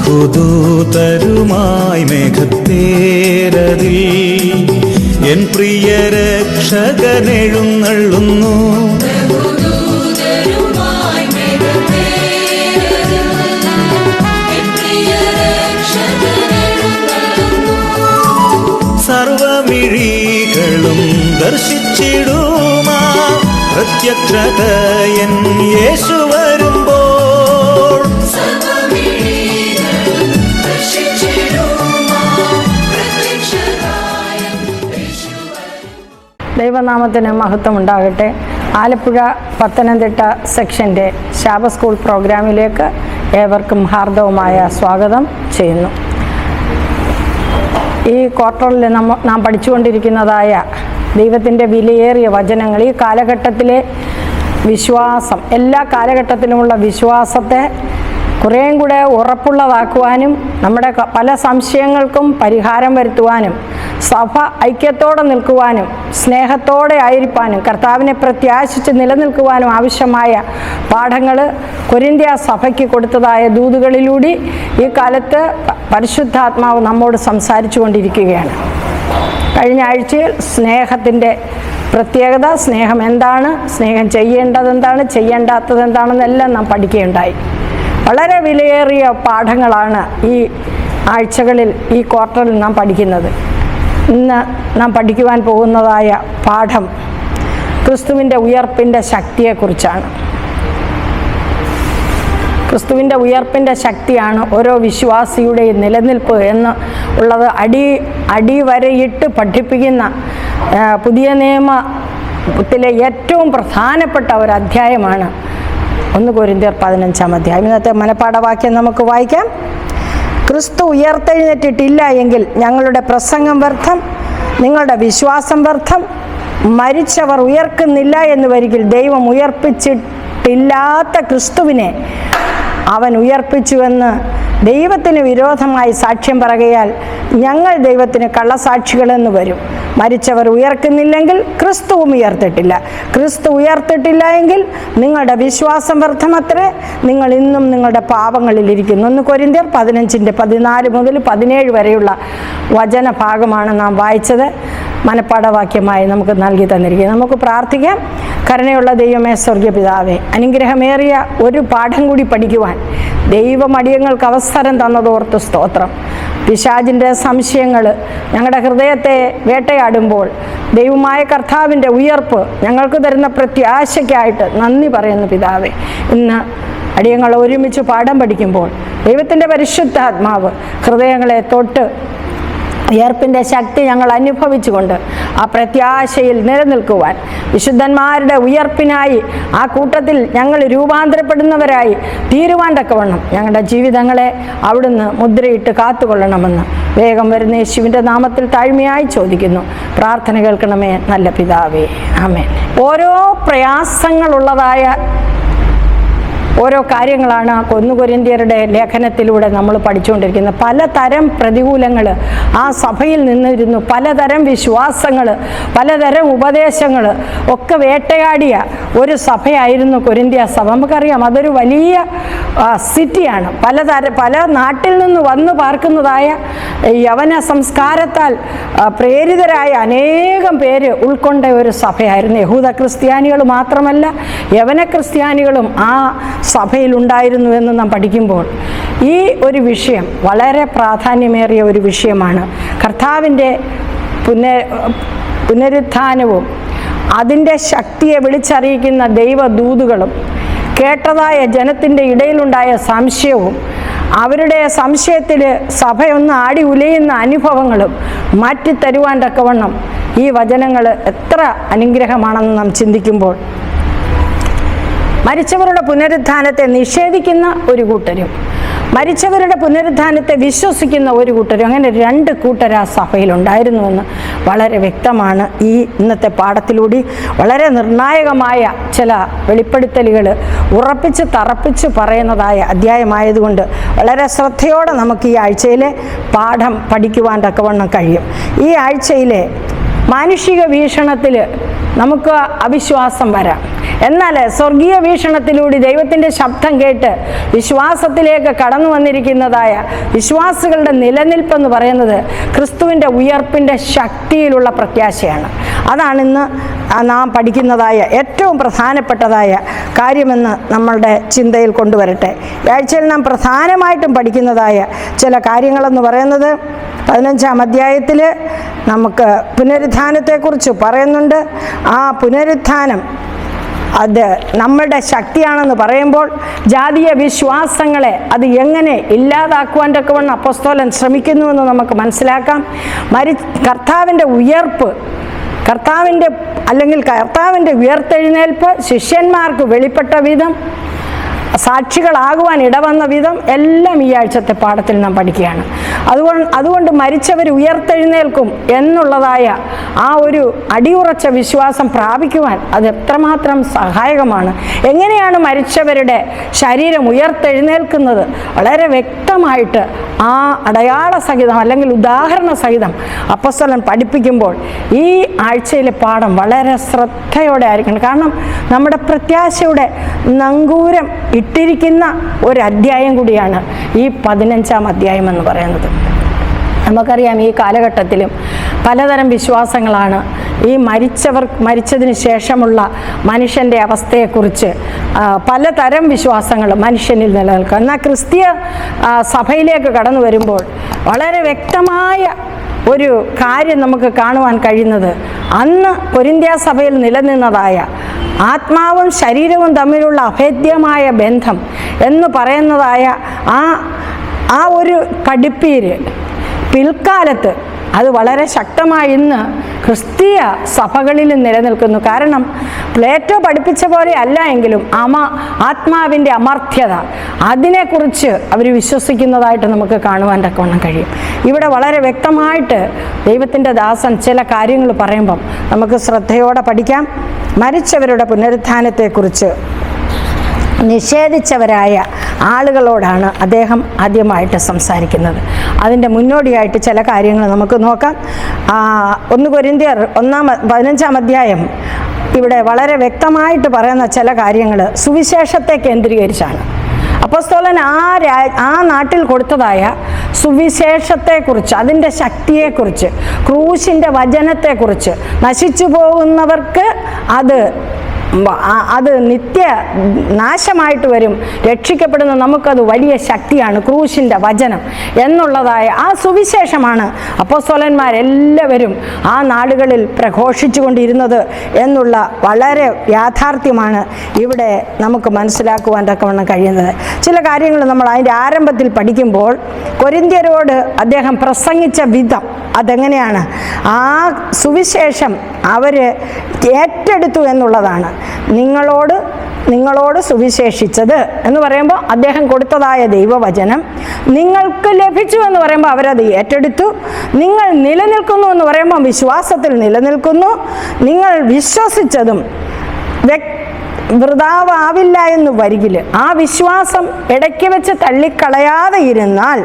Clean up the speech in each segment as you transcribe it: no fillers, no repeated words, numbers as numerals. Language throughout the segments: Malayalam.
പുതുതരുമായി മേഘത്തേരതിൽ എൻ പ്രിയ രക്ഷകനെഴുന്നള്ളുന്നു. സർവമിഴികളും ദർശിച്ചിടുമാ പ്രത്യക്ഷത എൻ യേശു വരുമ്പോൾ. ദൈവനാമത്തിന് മഹത്വം ഉണ്ടാകട്ടെ. ആലപ്പുഴ പത്തനംതിട്ട സെക്ഷൻ്റെ ശാബ സ്കൂൾ പ്രോഗ്രാമിലേക്ക് ഏവർക്കും ഹാർദവമായ സ്വാഗതം ചെയ്യുന്നു. ഈ ക്വാർട്ടറിൽ നാം പഠിച്ചുകൊണ്ടിരിക്കുന്നതായ ദൈവത്തിൻ്റെ വിലയേറിയ വചനങ്ങൾ ഈ കാലഘട്ടത്തിലെ വിശ്വാസം, എല്ലാ കാലഘട്ടത്തിലുമുള്ള വിശ്വാസത്തെ കുറേയും കൂടെ ഉറപ്പുള്ളതാക്കുവാനും നമ്മുടെ പല സംശയങ്ങൾക്കും പരിഹാരം വരുത്തുവാനും സഭ ഐക്യത്തോടെ നിൽക്കുവാനും സ്നേഹത്തോടെ ആയിരിക്കാനും കർത്താവിനെ പ്രത്യാശിച്ച് നിലനിൽക്കുവാനും ആവശ്യമായ പാഠങ്ങൾ കൊരിന്ത്യ സഭയ്ക്ക് കൊടുത്തതായ ദൂതുകളിലൂടെ ഈ കാലത്ത് പരിശുദ്ധാത്മാവ് നമ്മോട് സംസാരിച്ചു കൊണ്ടിരിക്കുകയാണ്. കഴിഞ്ഞ ആഴ്ചയിൽ സ്നേഹത്തിൻ്റെ പ്രത്യേകത, സ്നേഹം എന്താണ്, സ്നേഹം ചെയ്യേണ്ടതെന്താണ്, ചെയ്യേണ്ടാത്തതെന്താണെന്നെല്ലാം നാം പഠിക്കുകയുണ്ടായി. വളരെ വിലയേറിയ പാഠങ്ങളാണ് ഈ ആഴ്ചകളിൽ ഈ ക്വാർട്ടറിൽ നാം പഠിക്കുന്നത്. ഇന്ന് നാം പഠിക്കുവാൻ പോകുന്നതായ പാഠം ക്രിസ്തുവിൻ്റെ ഉയർപ്പിൻ്റെ ശക്തിയെക്കുറിച്ചാണ്. ക്രിസ്തുവിൻ്റെ ഉയർപ്പിൻ്റെ ശക്തിയാണ് ഓരോ വിശ്വാസിയുടെയും നിലനിൽപ്പ് എന്ന് ഉള്ളത് അടിവരയിട്ട് പഠിപ്പിക്കുന്ന പുതിയ നിയമത്തിലെ ഏറ്റവും പ്രധാനപ്പെട്ട ഒരു അധ്യായമാണ് 1 കൊരിന്ത്യർ 15-ാം അധ്യായം. ഇന്നത്തെ മനപ്പാഠവാക്യം നമുക്ക് വായിക്കാം. ക്രിസ്തു ഉയർത്തെഴുന്നേറ്റിട്ടില്ല എങ്കിൽ ഞങ്ങളുടെ പ്രസംഗം വ്യർത്ഥം, നിങ്ങളുടെ വിശ്വാസം വ്യർത്ഥം. മരിച്ചവർ ഉയർക്കുന്നില്ല എന്ന് വരികിൽ ദൈവം ഉയർപ്പിച്ചിട്ടില്ലാത്ത ക്രിസ്തുവിനെ അവൻ ഉയർപ്പിച്ചുവെന്ന് ദൈവത്തിന് വിരോധമായി സാക്ഷ്യം പറയുകയാൽ ഞങ്ങൾ ദൈവത്തിന് കള്ളസാക്ഷികളെന്ന് വരും. മരിച്ചവർ ഉയർക്കുന്നില്ലെങ്കിൽ ക്രിസ്തുവും ഉയർത്തിട്ടില്ല. ക്രിസ്തു ഉയർത്തിട്ടില്ല എങ്കിൽ നിങ്ങളുടെ വിശ്വാസം വ്യർത്ഥമത്രേ, നിങ്ങൾ ഇന്നും നിങ്ങളുടെ പാപങ്ങളിലിരിക്കുന്നു. 1 കൊരിന്ത്യർ 15-14 മുതൽ 17 വരെയുള്ള വചനഭാഗമാണ് നാം വായിച്ചത്. മനപ്പാഠവാക്യമായി നമുക്ക് നൽകി തന്നിരിക്കുന്നത്. നമുക്ക് പ്രാർത്ഥിക്കാം. കരുണയുള്ള ദൈവമേ, സ്വർഗീയ പിതാവേ, അനുഗ്രഹമേറിയ ഒരു പാഠം കൂടി പഠിക്കുവാൻ ദൈവം അടിയങ്ങൾക്ക് അവസരം തന്നതോർത്ത് സ്തോത്രം. പിശാചിൻ്റെ സംശയങ്ങൾ ഞങ്ങളുടെ ഹൃദയത്തെ വേട്ടയാടുമ്പോൾ ദൈവമായ കർത്താവിൻ്റെ ഉയർപ്പ് ഞങ്ങൾക്ക് തരുന്ന പ്രത്യാശയ്ക്കായിട്ട് നന്ദി പറയുന്നു പിതാവേ. ഇന്ന് അടിയങ്ങൾ ഒരുമിച്ച് പാഠം പഠിക്കുമ്പോൾ ദൈവത്തിൻ്റെ പരിശുദ്ധാത്മാവ് ഹൃദയങ്ങളെ തൊട്ട് ഉയർപ്പിൻ്റെ ശക്തി ഞങ്ങൾ അനുഭവിച്ചുകൊണ്ട് ആ പ്രത്യാശയിൽ നിലനിൽക്കുവാൻ, വിശുദ്ധന്മാരുടെ ഉയർപ്പിനായി ആ കൂട്ടത്തിൽ ഞങ്ങൾ രൂപാന്തരപ്പെടുന്നവരായി തീരുവാൻ തക്കവണ്ണം ഞങ്ങളുടെ ജീവിതങ്ങളെ അവിടുന്ന് മുദ്രയിട്ട് കാത്തുകൊള്ളണമെന്ന് വേഗം വരുന്ന യേശുവിൻ്റെ നാമത്തിൽ താഴ്മയായി ചോദിക്കുന്നു. പ്രാർത്ഥന കേൾക്കണമേ നല്ല പിതാവേ, ആമേൻ. ഓരോ പ്രയാസങ്ങളുള്ളതായ ഓരോ കാര്യങ്ങളാണ് 1 കൊരിന്ത്യരുടെ ലേഖനത്തിലൂടെ നമ്മൾ പഠിച്ചുകൊണ്ടിരിക്കുന്നത്. പലതരം പ്രതികൂലങ്ങൾ ആ സഭയിൽ നിന്നിരുന്നു, പലതരം വിശ്വാസങ്ങൾ, പലതരം ഉപദേശങ്ങൾ ഒക്കെ വേട്ടയാടിയ ഒരു സഭയായിരുന്നു കൊരിന്ത്യ സഭ. നമുക്കറിയാം, അതൊരു വലിയ സിറ്റിയാണ്. പല നാട്ടിൽ നിന്ന് വന്നു പാർക്കുന്നതായ യവന സംസ്കാരത്താൽ പ്രേരിതരായ അനേകം പേര് ഉൾക്കൊണ്ട ഒരു സഭയായിരുന്നു. യഹൂദ ക്രിസ്ത്യാനികൾ മാത്രമല്ല, യവന ക്രിസ്ത്യാനികളും ആ സഭയിലുണ്ടായിരുന്നു എന്ന് നാം പഠിക്കുമ്പോൾ ഈ ഒരു വിഷയം വളരെ പ്രാധാന്യമേറിയ ഒരു വിഷയമാണ്. കർത്താവിൻ്റെ പുനരുത്ഥാനവും അതിൻ്റെ ശക്തിയെ വിളിച്ചറിയിക്കുന്ന ദൈവദൂതുകളും കേട്ടതായ ജനത്തിൻ്റെ ഇടയിലുണ്ടായ സംശയവും അവരുടെ സംശയത്തിൽ സഭയൊന്ന് ആടി ഉലയുന്ന അനുഭവങ്ങളും മാറ്റിത്തരുവാൻ തക്കവണ്ണം ഈ വചനങ്ങൾ എത്ര അനുഗ്രഹമാണെന്ന് നാം ചിന്തിക്കുമ്പോൾ, മരിച്ചവരുടെ പുനരുത്ഥാനത്തെ നിഷേധിക്കുന്ന ഒരു കൂട്ടരും മരിച്ചവരുടെ പുനരുത്ഥാനത്തെ വിശ്വസിക്കുന്ന ഒരു കൂട്ടരും, അങ്ങനെ 2 കൂട്ടർ ആ സഭയിലുണ്ടായിരുന്നുവെന്ന് വളരെ വ്യക്തമാണ്. ഈ ഇന്നത്തെ പാഠത്തിലൂടെ വളരെ നിർണായകമായ ചില വെളിപ്പെടുത്തലുകൾ തറപ്പിച്ച് പറയുന്നതായ അധ്യായമായതുകൊണ്ട് വളരെ ശ്രദ്ധയോടെ നമുക്ക് ഈ ആഴ്ചയിലെ പാഠം പഠിക്കുവാൻ തക്കവണ്ണം കഴിയും. ഈ ആഴ്ചയിലെ മാനുഷിക വീക്ഷണത്തിൽ നമുക്ക് അവിശ്വാസം വരാം. എന്നാൽ സ്വർഗീയ വീക്ഷണത്തിലൂടെ ദൈവത്തിൻ്റെ ശബ്ദം കേട്ട് വിശ്വാസത്തിലേക്ക് കടന്നു വന്നിരിക്കുന്നതായ വിശ്വാസികളുടെ നിലനിൽപ്പെന്ന് പറയുന്നത് ക്രിസ്തുവിൻ്റെ ഉയർപ്പിൻ്റെ ശക്തിയിലുള്ള പ്രത്യാശയാണ്. അതാണ് ഇന്ന് നാം പഠിക്കുന്നതായ ഏറ്റവും പ്രധാനപ്പെട്ടതായ കാര്യമെന്ന് നമ്മളുടെ ചിന്തയിൽ കൊണ്ടുവരട്ടെ. ഈ ആഴ്ചയിൽ നാം പ്രധാനമായിട്ടും പഠിക്കുന്നതായ ചില കാര്യങ്ങളെന്ന് പറയുന്നത് 15-ാം അധ്യായത്തിൽ നമുക്ക് പുനരുത്ഥാനത്തെക്കുറിച്ച് പറയുന്നുണ്ട്. ആ പുനരുത്ഥാനം അത് നമ്മളുടെ ശക്തിയാണെന്ന് പറയുമ്പോൾ ജാതീയ വിശ്വാസങ്ങളെ അത് എങ്ങനെ ഇല്ലാതാക്കുവാൻ തക്കവണ്ണം അപ്പോസ്തലൻ ശ്രമിക്കുന്നുവെന്ന് നമുക്ക് മനസ്സിലാക്കാം. കർത്താവിൻ്റെ ഉയർപ്പ്, കർത്താവിൻ്റെ ഉയർത്തെഴുന്നേൽപ്പ് ശിഷ്യന്മാർക്ക് വെളിപ്പെട്ട വിധം, സാക്ഷികളാകുവാൻ ഇടവന്ന വിധം എല്ലാം ഈ ആഴ്ചത്തെ പാഠത്തിൽ നാം പഠിക്കുകയാണ്. അതുകൊണ്ട് മരിച്ചവർ ഉയർത്തെഴുന്നേൽക്കും എന്നുള്ളതായ ആ ഒരു അടിയുറച്ച വിശ്വാസം പ്രാപിക്കുവാൻ അത് എത്രമാത്രം സഹായകമാണ്. എങ്ങനെയാണ് മരിച്ചവരുടെ ശരീരം ഉയർത്തെഴുന്നേൽക്കുന്നത്? വളരെ വ്യക്തമായിട്ട് ആ അടയാള സഹിതം അല്ലെങ്കിൽ ഉദാഹരണ സഹിതം അപ്പോസ്തലൻ പഠിപ്പിക്കുമ്പോൾ ഈ ആഴ്ചയിലെ പാഠം വളരെ ശ്രദ്ധയോടെ ആയിരിക്കണം. കാരണം നമ്മുടെ പ്രത്യാശയുടെ നങ്കൂരം ഇട്ടിരിക്കുന്ന ഒരു അധ്യായം കൂടിയാണ് ഈ 15-ാം അധ്യായം എന്ന് പറയുന്നത്. നമുക്കറിയാം, ഈ കാലഘട്ടത്തിലും പലതരം വിശ്വാസങ്ങളാണ് ഈ മരിച്ചതിന് ശേഷമുള്ള മനുഷ്യൻ്റെ അവസ്ഥയെക്കുറിച്ച് പലതരം വിശ്വാസങ്ങൾ മനുഷ്യനിൽ നിലനിൽക്കുക. എന്നാൽ ക്രിസ്തീയ സഭയിലേക്ക് കടന്നു വരുമ്പോൾ വളരെ വ്യക്തമായ ഒരു കാര്യം നമുക്ക് കാണുവാൻ കഴിയുന്നത്, അന്ന് കൊരിന്ത്യ സഭയിൽ നിലനിന്നതായ ആത്മാവും ശരീരവും തമ്മിലുള്ള അഭേദ്യമായ ബന്ധം എന്ന് പറയുന്നതായ ആ ഒരു പഠിപ്പീര് പിൽക്കാലത്ത് അത് വളരെ ശക്തമായി ഇന്ന് ക്രിസ്തീയ സഭകളിൽ നിലനിൽക്കുന്നു. കാരണം പ്ലേറ്റോ പഠിപ്പിച്ച പോലെ അല്ല എങ്കിലും ആത്മാവിൻ്റെ അമർത്യത അതിനെക്കുറിച്ച് അവർ വിശ്വസിക്കുന്നതായിട്ട് നമുക്ക് കാണുവാൻ തക്കവണ്ണം കഴിയും. ഇവിടെ വളരെ വ്യക്തമായിട്ട് ദൈവത്തിൻ്റെ ദാസൻ ചില കാര്യങ്ങൾ പറയുമ്പം നമുക്ക് ശ്രദ്ധയോടെ പഠിക്കാം. മരിച്ചവരുടെ പുനരുത്ഥാനത്തെക്കുറിച്ച് നിഷേധിച്ചവരായ ആളുകളോടാണ് അദ്ദേഹം ആദ്യമായിട്ട് സംസാരിക്കുന്നത്. അതിൻ്റെ മുന്നോടിയായിട്ട് ചില കാര്യങ്ങൾ നമുക്ക് നോക്കാം. 1 കൊരിന്ത്യർ 15-ാം അധ്യായം ഇവിടെ വളരെ വ്യക്തമായിട്ട് പറയുന്ന ചില കാര്യങ്ങൾ സുവിശേഷത്തെ കേന്ദ്രീകരിച്ചാണ്. അപ്പോസ്തലൻ ആ നാട്ടിൽ കൊടുത്തതായ സുവിശേഷത്തെക്കുറിച്ച്, അതിൻ്റെ ശക്തിയെക്കുറിച്ച്, ക്രൂശിൻ്റെ വചനത്തെക്കുറിച്ച്, നശിച്ചു പോകുന്നവർക്ക് അത് നിത്യ നാശമായിട്ട് വരും, രക്ഷിക്കപ്പെടുന്ന നമുക്കത് വലിയ ശക്തിയാണ് ക്രൂശിൻ്റെ വചനം എന്നുള്ളതായ ആ സുവിശേഷമാണ് അപ്പോസ്തലന്മാരെല്ലാവരും ആ നാടുകളിൽ പ്രഘോഷിച്ചു കൊണ്ടിരുന്നത് എന്നുള്ള വളരെ യാഥാർത്ഥ്യമാണ് ഇവിടെ നമുക്ക് മനസ്സിലാക്കുവാൻ തക്കവണ്ണം കഴിയുന്നത്. ചില കാര്യങ്ങൾ നമ്മൾ അതിൻ്റെ ആരംഭത്തിൽ പഠിക്കുമ്പോൾ കൊരിന്ത്യരോട് അദ്ദേഹം പ്രസംഗിച്ച വിധം അതെങ്ങനെയാണ്, ആ സുവിശേഷം അവർ ഏറ്റെടുത്തു എന്നുള്ളതാണ്. നിങ്ങളോട് സുവിശേഷിച്ചത് എന്ന് പറയുമ്പോൾ അദ്ദേഹം കൊടുത്തതായ ദൈവവചനം നിങ്ങൾക്ക് ലഭിച്ചു എന്ന് പറയുമ്പോൾ അവരത് ഏറ്റെടുത്തു. നിങ്ങൾ നിലനിൽക്കുന്നു എന്ന് പറയുമ്പോൾ വിശ്വാസത്തിൽ നിലനിൽക്കുന്നു. നിങ്ങൾ വിശ്വസിച്ചതും വൃഥാവാവില്ല എന്ന് വരികിൽ ആ വിശ്വാസം ഇടയ്ക്ക് വെച്ച് തള്ളിക്കളയാതെ ഇരുന്നാൽ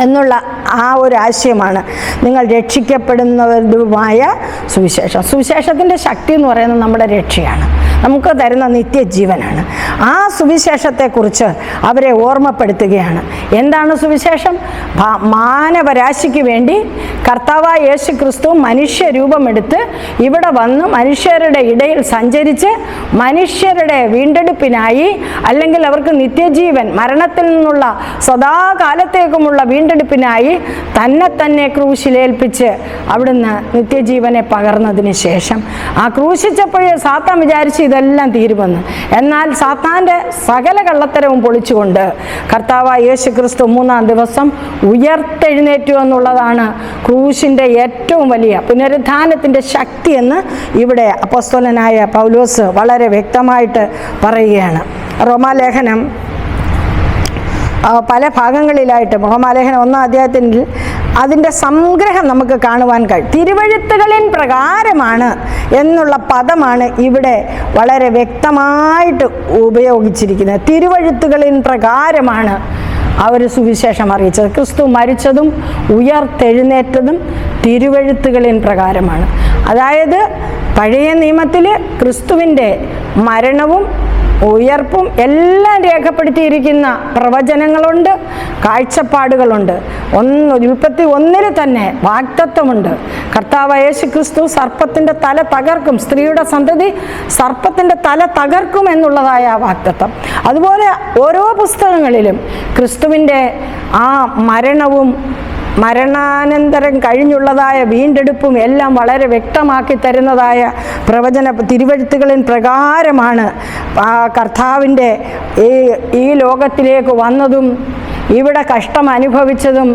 എന്നുള്ള ആ ഒരു ആശയമാണ് നിങ്ങൾ രക്ഷിക്കപ്പെടുന്നതുമായ സുവിശേഷം. സുവിശേഷത്തിൻ്റെ ശക്തി എന്ന് പറയുന്നത് നമ്മുടെ രക്ഷയാണ്, നമുക്ക് തരുന്ന നിത്യജീവനാണ്. ആ സുവിശേഷത്തെക്കുറിച്ച് അവരെ ഓർമ്മപ്പെടുത്തുകയാണ്. എന്താണ് സുവിശേഷം? മാനവരാശിക്ക് വേണ്ടി കർത്താവായ യേശു ക്രിസ്തു മനുഷ്യരൂപമെടുത്ത് ഇവിടെ വന്ന് മനുഷ്യരുടെ ഇടയിൽ സഞ്ചരിച്ച് മനുഷ്യരുടെ വീണ്ടെടുപ്പിനായി, അല്ലെങ്കിൽ അവർക്ക് നിത്യജീവൻ, മരണത്തിൽ നിന്നുള്ള സദാകാലത്തേക്കുമുള്ള വീണ്ടെടുപ്പിനായി തന്നെ ക്രൂശിലേൽപ്പിച്ച് അവിടുന്ന് നിത്യജീവനെ പകർന്നതിന് ശേഷം ആ ക്രൂശിച്ചപ്പോഴേ സാത്താൻ വിചാരിച്ച് ഇതെല്ലാം തീരുമെന്ന്. എന്നാൽ സാത്താൻ്റെ സകല കള്ളത്തരവും പൊളിച്ചുകൊണ്ട് കർത്താവായ യേശു ക്രിസ്തു 3-ാം ദിവസം ഉയർത്തെഴുന്നേറ്റു എന്നുള്ളതാണ് ക്രൂശിൻ്റെ ഏറ്റവും വലിയ പുനരുത്ഥാനത്തിൻ്റെ ശക്തി എന്ന് ഇവിടെ അപ്പോസ്തലനായ പൗലോസ് വളരെ വ്യക്തമായിട്ട് പറയുകയാണ്. റോമാലേഖനം പല ഭാഗങ്ങളിലായിട്ട് റോമാലേഖനം 1-ാം അധ്യായത്തിൽ അതിൻ്റെ സംഗ്രഹം നമുക്ക് കാണുവാൻ കഴിയും. തിരുവഴുത്തുകളിൻ പ്രകാരമാണ് എന്നുള്ള പദമാണ് ഇവിടെ വളരെ വ്യക്തമായിട്ട് ഉപയോഗിച്ചിരിക്കുന്നത്. തിരുവഴുത്തുകളിൻ പ്രകാരമാണ് അവർ സുവിശേഷം അറിയിച്ചത്. ക്രിസ്തു മരിച്ചതും ഉയർത്തെഴുന്നേറ്റതും തിരുവഴുത്തുകളിൻ പ്രകാരമാണ്. അതായത് പഴയ നിയമത്തിൽ ക്രിസ്തുവിൻ്റെ മരണവും ഉയർപ്പും എല്ലാം രേഖപ്പെടുത്തിയിരിക്കുന്ന പ്രവചനങ്ങളുണ്ട്, കാഴ്ചപ്പാടുകളുണ്ട്. ഉൽപ്പത്തി 1 തന്നെ വാഗ്ദത്തമുണ്ട്. കർത്താവ് യേശു ക്രിസ്തു സർപ്പത്തിൻ്റെ തല തകർക്കും, സ്ത്രീയുടെ സന്തതി സർപ്പത്തിൻ്റെ തല തകർക്കും എന്നുള്ളതായ ആ വാഗ്ദത്തം. അതുപോലെ ഓരോ പുസ്തകങ്ങളിലും ക്രിസ്തുവിൻ്റെ ആ മരണവും മരണാനന്തരം കഴിഞ്ഞുള്ളതായ വീണ്ടെടുപ്പും എല്ലാം വളരെ വ്യക്തമാക്കി തരുന്നതായ പ്രവചന തിരുവെഴുത്തുകളിൻ പ്രകാരമാണ് കർത്താവിൻ്റെ ഈ ലോകത്തിലേക്ക് വന്നതും ഇവിടെ കഷ്ടം അനുഭവിച്ചതും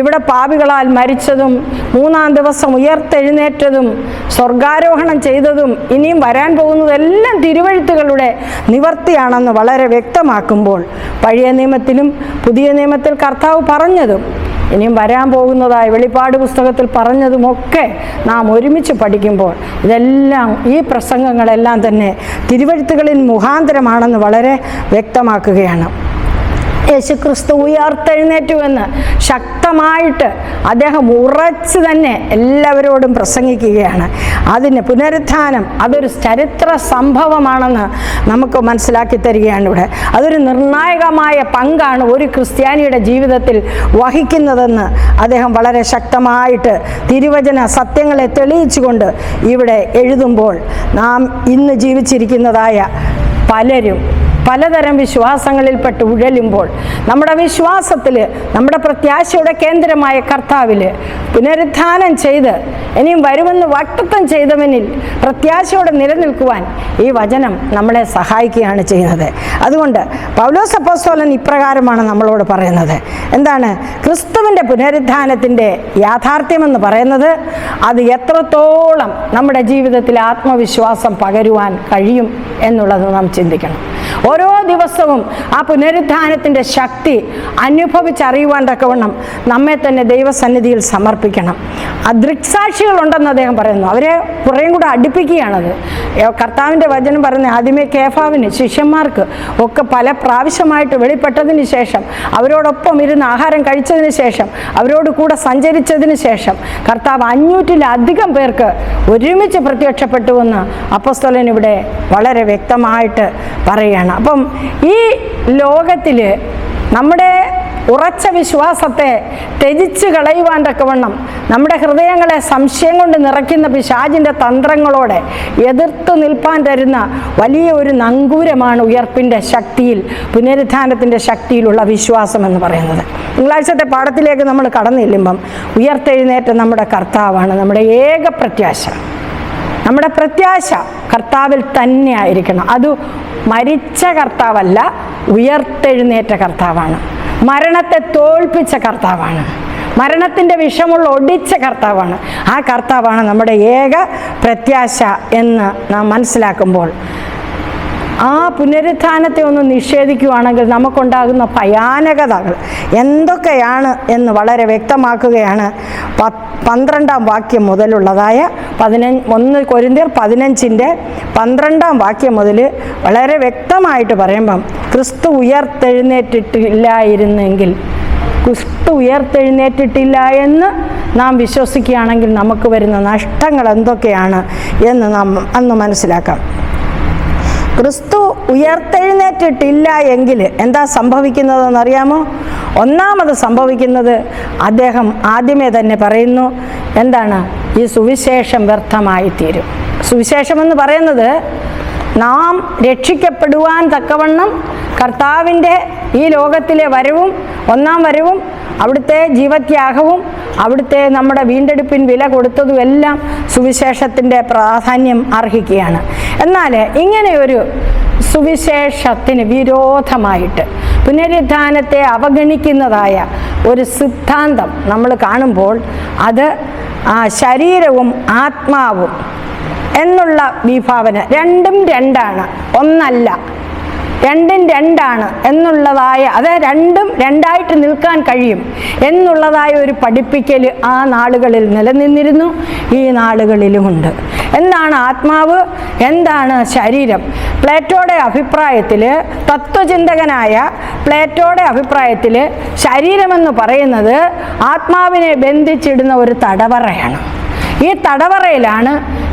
ഇവിടെ പാപികളാൽ മരിച്ചതും 3-ാം ദിവസം ഉയർത്തെഴുന്നേറ്റതും സ്വർഗാരോഹണം ചെയ്തതും ഇനിയും വരാൻ പോകുന്നതെല്ലാം തിരുവെഴുത്തുകളുടെ നിവർത്തിയാണെന്ന് വളരെ വ്യക്തമാക്കുമ്പോൾ പഴയ നിയമത്തിലും പുതിയ നിയമത്തിൽ കർത്താവ് പറഞ്ഞതും ഇനിയും വരാൻ പോകുന്നതായ വെളിപ്പാട് പുസ്തകത്തിൽ പറഞ്ഞതുമൊക്കെ നാം ഒരുമിച്ച് പഠിക്കുമ്പോൾ ഇതെല്ലാം ഈ പ്രസംഗങ്ങളെല്ലാം തന്നെ തിരുവെഴുത്തുകളിൽ മുഖാന്തരമാണെന്ന് വളരെ വ്യക്തമാക്കുകയാണ്. യേശുക്രിസ്തു ഉയർത്തെഴുന്നേറ്റുവെന്ന് ശക്തമായിട്ട് അദ്ദേഹം ഉറച്ചു തന്നെ എല്ലാവരോടും പ്രസംഗിക്കുകയാണ്. അതിന് പുനരുത്ഥാനം അതൊരു ചരിത്ര സംഭവമാണെന്ന് നമുക്ക് മനസ്സിലാക്കി തരികയാണ് ഇവിടെ. അതൊരു നിർണായകമായ പങ്കാണ് ഒരു ക്രിസ്ത്യാനിയുടെ ജീവിതത്തിൽ വഹിക്കുന്നതെന്ന് അദ്ദേഹം വളരെ ശക്തമായിട്ട് തിരുവചന സത്യങ്ങളെ തെളിയിച്ചുകൊണ്ട് ഇവിടെ എഴുതുമ്പോൾ നാം ഇന്ന് ജീവിച്ചിരിക്കുന്നതായ പലരും പലതരം വിശ്വാസങ്ങളിൽപ്പെട്ട് ഉഴലുമ്പോൾ നമ്മുടെ വിശ്വാസത്തിൽ നമ്മുടെ പ്രത്യാശയുടെ കേന്ദ്രമായ കർത്താവിൽ പുനരുത്ഥാനം ചെയ്ത് ഇനിയും വരുമെന്ന് വാഗ്ദത്തം ചെയ്തവനിൽ പ്രത്യാശയോടെ നിലനിൽക്കുവാൻ ഈ വചനം നമ്മളെ സഹായിക്കുകയാണ് ചെയ്യുന്നത്. അതുകൊണ്ട് പൗലോസ് അപ്പോസ്തലൻ ഇപ്രകാരമാണ് നമ്മളോട് പറയുന്നത്. എന്താണ് ക്രിസ്തുവിൻ്റെ പുനരുത്ഥാനത്തിൻ്റെ യാഥാർത്ഥ്യമെന്ന് പറയുന്നത്? അത് എത്രത്തോളം നമ്മുടെ ജീവിതത്തിൽ ആത്മവിശ്വാസം പകരുവാൻ കഴിയും എന്നുള്ളത് നാം ചിന്തിക്കണം. ഓരോ ദിവസവും ആ പുനരുത്ഥാനത്തിൻ്റെ ശക്തി അനുഭവിച്ചറിയുവാൻ തക്കവണ്ണം നമ്മെ തന്നെ ദൈവസന്നിധിയിൽ സമർപ്പിക്കണം. ദൃക്സാക്ഷികളുണ്ടെന്ന് അദ്ദേഹം പറയുന്നു. അവരെ കുറേയും കൂടെ അടുപ്പിക്കുകയാണത്. കർത്താവിൻ്റെ വചനം പറയുന്ന ആദ്യമേ കേഫാവിന് ശിഷ്യന്മാർക്ക് ഒക്കെ പല പ്രാവശ്യമായിട്ട് വെളിപ്പെട്ടതിന് ശേഷം അവരോടൊപ്പം ഇരുന്ന് ആഹാരം കഴിച്ചതിന് ശേഷം അവരോട് കൂടെ സഞ്ചരിച്ചതിന് ശേഷം കർത്താവ് 500-ലധികം പേർക്ക് ഒരുമിച്ച് പ്രത്യക്ഷപ്പെട്ടുവെന്ന് അപ്പോസ്തലൻ ഇവിടെ വളരെ വ്യക്തമായിട്ട് പറയുകയാണ്. അപ്പം ഈ ലോകത്തിൽ നമ്മുടെ ഉറച്ച വിശ്വാസത്തെ ത്യജിച്ച് കളയുവാൻ തക്കവണ്ണം നമ്മുടെ ഹൃദയങ്ങളെ സംശയം കൊണ്ട് നിറയ്ക്കുന്ന പിശാചിൻ്റെ തന്ത്രങ്ങളോടെ എതിർത്ത് നിൽപ്പാൻ തരുന്ന വലിയ ഒരു നങ്കൂരമാണ് ഉയർപ്പിൻ്റെ ശക്തിയിൽ പുനരുത്ഥാനത്തിൻ്റെ ശക്തിയിലുള്ള വിശ്വാസം എന്ന് പറയുന്നത്. തിങ്കളാഴ്ചത്തെ പാഠത്തിലേക്ക് നമ്മൾ കടന്നു ചെല്ലുമ്പം ഉയർത്തെഴുന്നേറ്റ നമ്മുടെ കർത്താവാണ് നമ്മുടെ ഏക പ്രത്യാശ. നമ്മുടെ പ്രത്യാശ കർത്താവിൽ തന്നെ ആയിരിക്കണം. അത് മരിച്ച കർത്താവല്ല, ഉയർത്തെഴുന്നേറ്റ കർത്താവാണ്. മരണത്തെ തോൽപ്പിച്ച കർത്താവാണ്. മരണത്തിൻ്റെ വിഷമുള്ള ഒടിച്ച കർത്താവാണ്. ആ കർത്താവാണ് നമ്മുടെ ഏക പ്രത്യാശ എന്ന് നാം മനസ്സിലാക്കുമ്പോൾ ആ പുനരുത്ഥാനത്തെ ഒന്ന് നിഷേധിക്കുകയാണെങ്കിൽ നമുക്കുണ്ടാകുന്ന ഭയാനകതകൾ എന്തൊക്കെയാണ് എന്ന് വളരെ വ്യക്തമാക്കുകയാണ് 12-ാം വാക്യം മുതലുള്ളതായ 1 കൊരിന്ത്യർ 15-ന്റെ 12-ാം വാക്യം മുതൽ വളരെ വ്യക്തമായിട്ട് പറയുമ്പം ക്രിസ്തു ഉയർത്തെഴുന്നേറ്റിട്ടില്ലായിരുന്നെങ്കിൽ എന്ന് നാം വിശ്വസിക്കുകയാണെങ്കിൽ നമുക്ക് വരുന്ന നഷ്ടങ്ങൾ എന്തൊക്കെയാണ് എന്ന് നാം അന്ന് മനസ്സിലാക്കാം. ക്രിസ്തു ഉയർത്തെഴുന്നേറ്റിട്ടില്ല എങ്കിൽ എന്താ സംഭവിക്കുന്നതെന്നറിയാമോ? ഒന്നാമത് സംഭവിക്കുന്നത് അദ്ദേഹം ആദ്യമേ തന്നെ പറയുന്നു, എന്താണ്? ഈ സുവിശേഷം വ്യർത്ഥമായിത്തീരും. സുവിശേഷമെന്ന് പറയുന്നത് നാം രക്ഷിക്കപ്പെടുവാൻ തക്കവണ്ണം കർത്താവിൻ്റെ ഈ ലോകത്തിലെ വരവും 1-ാം വരവും അവിടുത്തെ ജീവത്യാഗവും അവിടുത്തെ നമ്മുടെ വീണ്ടെടുപ്പിൻ വില കൊടുത്തതും എല്ലാം സുവിശേഷത്തിൻ്റെ പ്രാധാന്യം അർഹിക്കുകയാണ്. എന്നാൽ ഇങ്ങനെയൊരു സുവിശേഷത്തിന് വിരോധമായിട്ട് പുനരുത്ഥാനത്തെ അവഗണിക്കുന്നതായ ഒരു സിദ്ധാന്തം നമ്മൾ കാണുമ്പോൾ അത് ശരീരവും ആത്മാവും എന്നുള്ള വിഭാവന രണ്ടും രണ്ടാണ്, ഒന്നല്ല. രണ്ടും രണ്ടാണ് എന്നുള്ളതായ, അത് രണ്ടും രണ്ടായിട്ട് നിൽക്കാൻ കഴിയും എന്നുള്ളതായ ഒരു പഠിപ്പിക്കൽ ആ നാളുകളിൽ നിലനിന്നിരുന്നു, ഈ നാളുകളിലുമുണ്ട്. എന്താണ് ആത്മാവ്, എന്താണ് ശരീരം? പ്ലേറ്റോയുടെ അഭിപ്രായത്തിൽ, തത്വചിന്തകനായ പ്ലേറ്റോയുടെ അഭിപ്രായത്തിൽ ശരീരമെന്ന് പറയുന്നത് ആത്മാവിനെ ബന്ധിച്ചിടുന്ന ഒരു തടവറയാണ്. ഈ തടവറയിലാണ്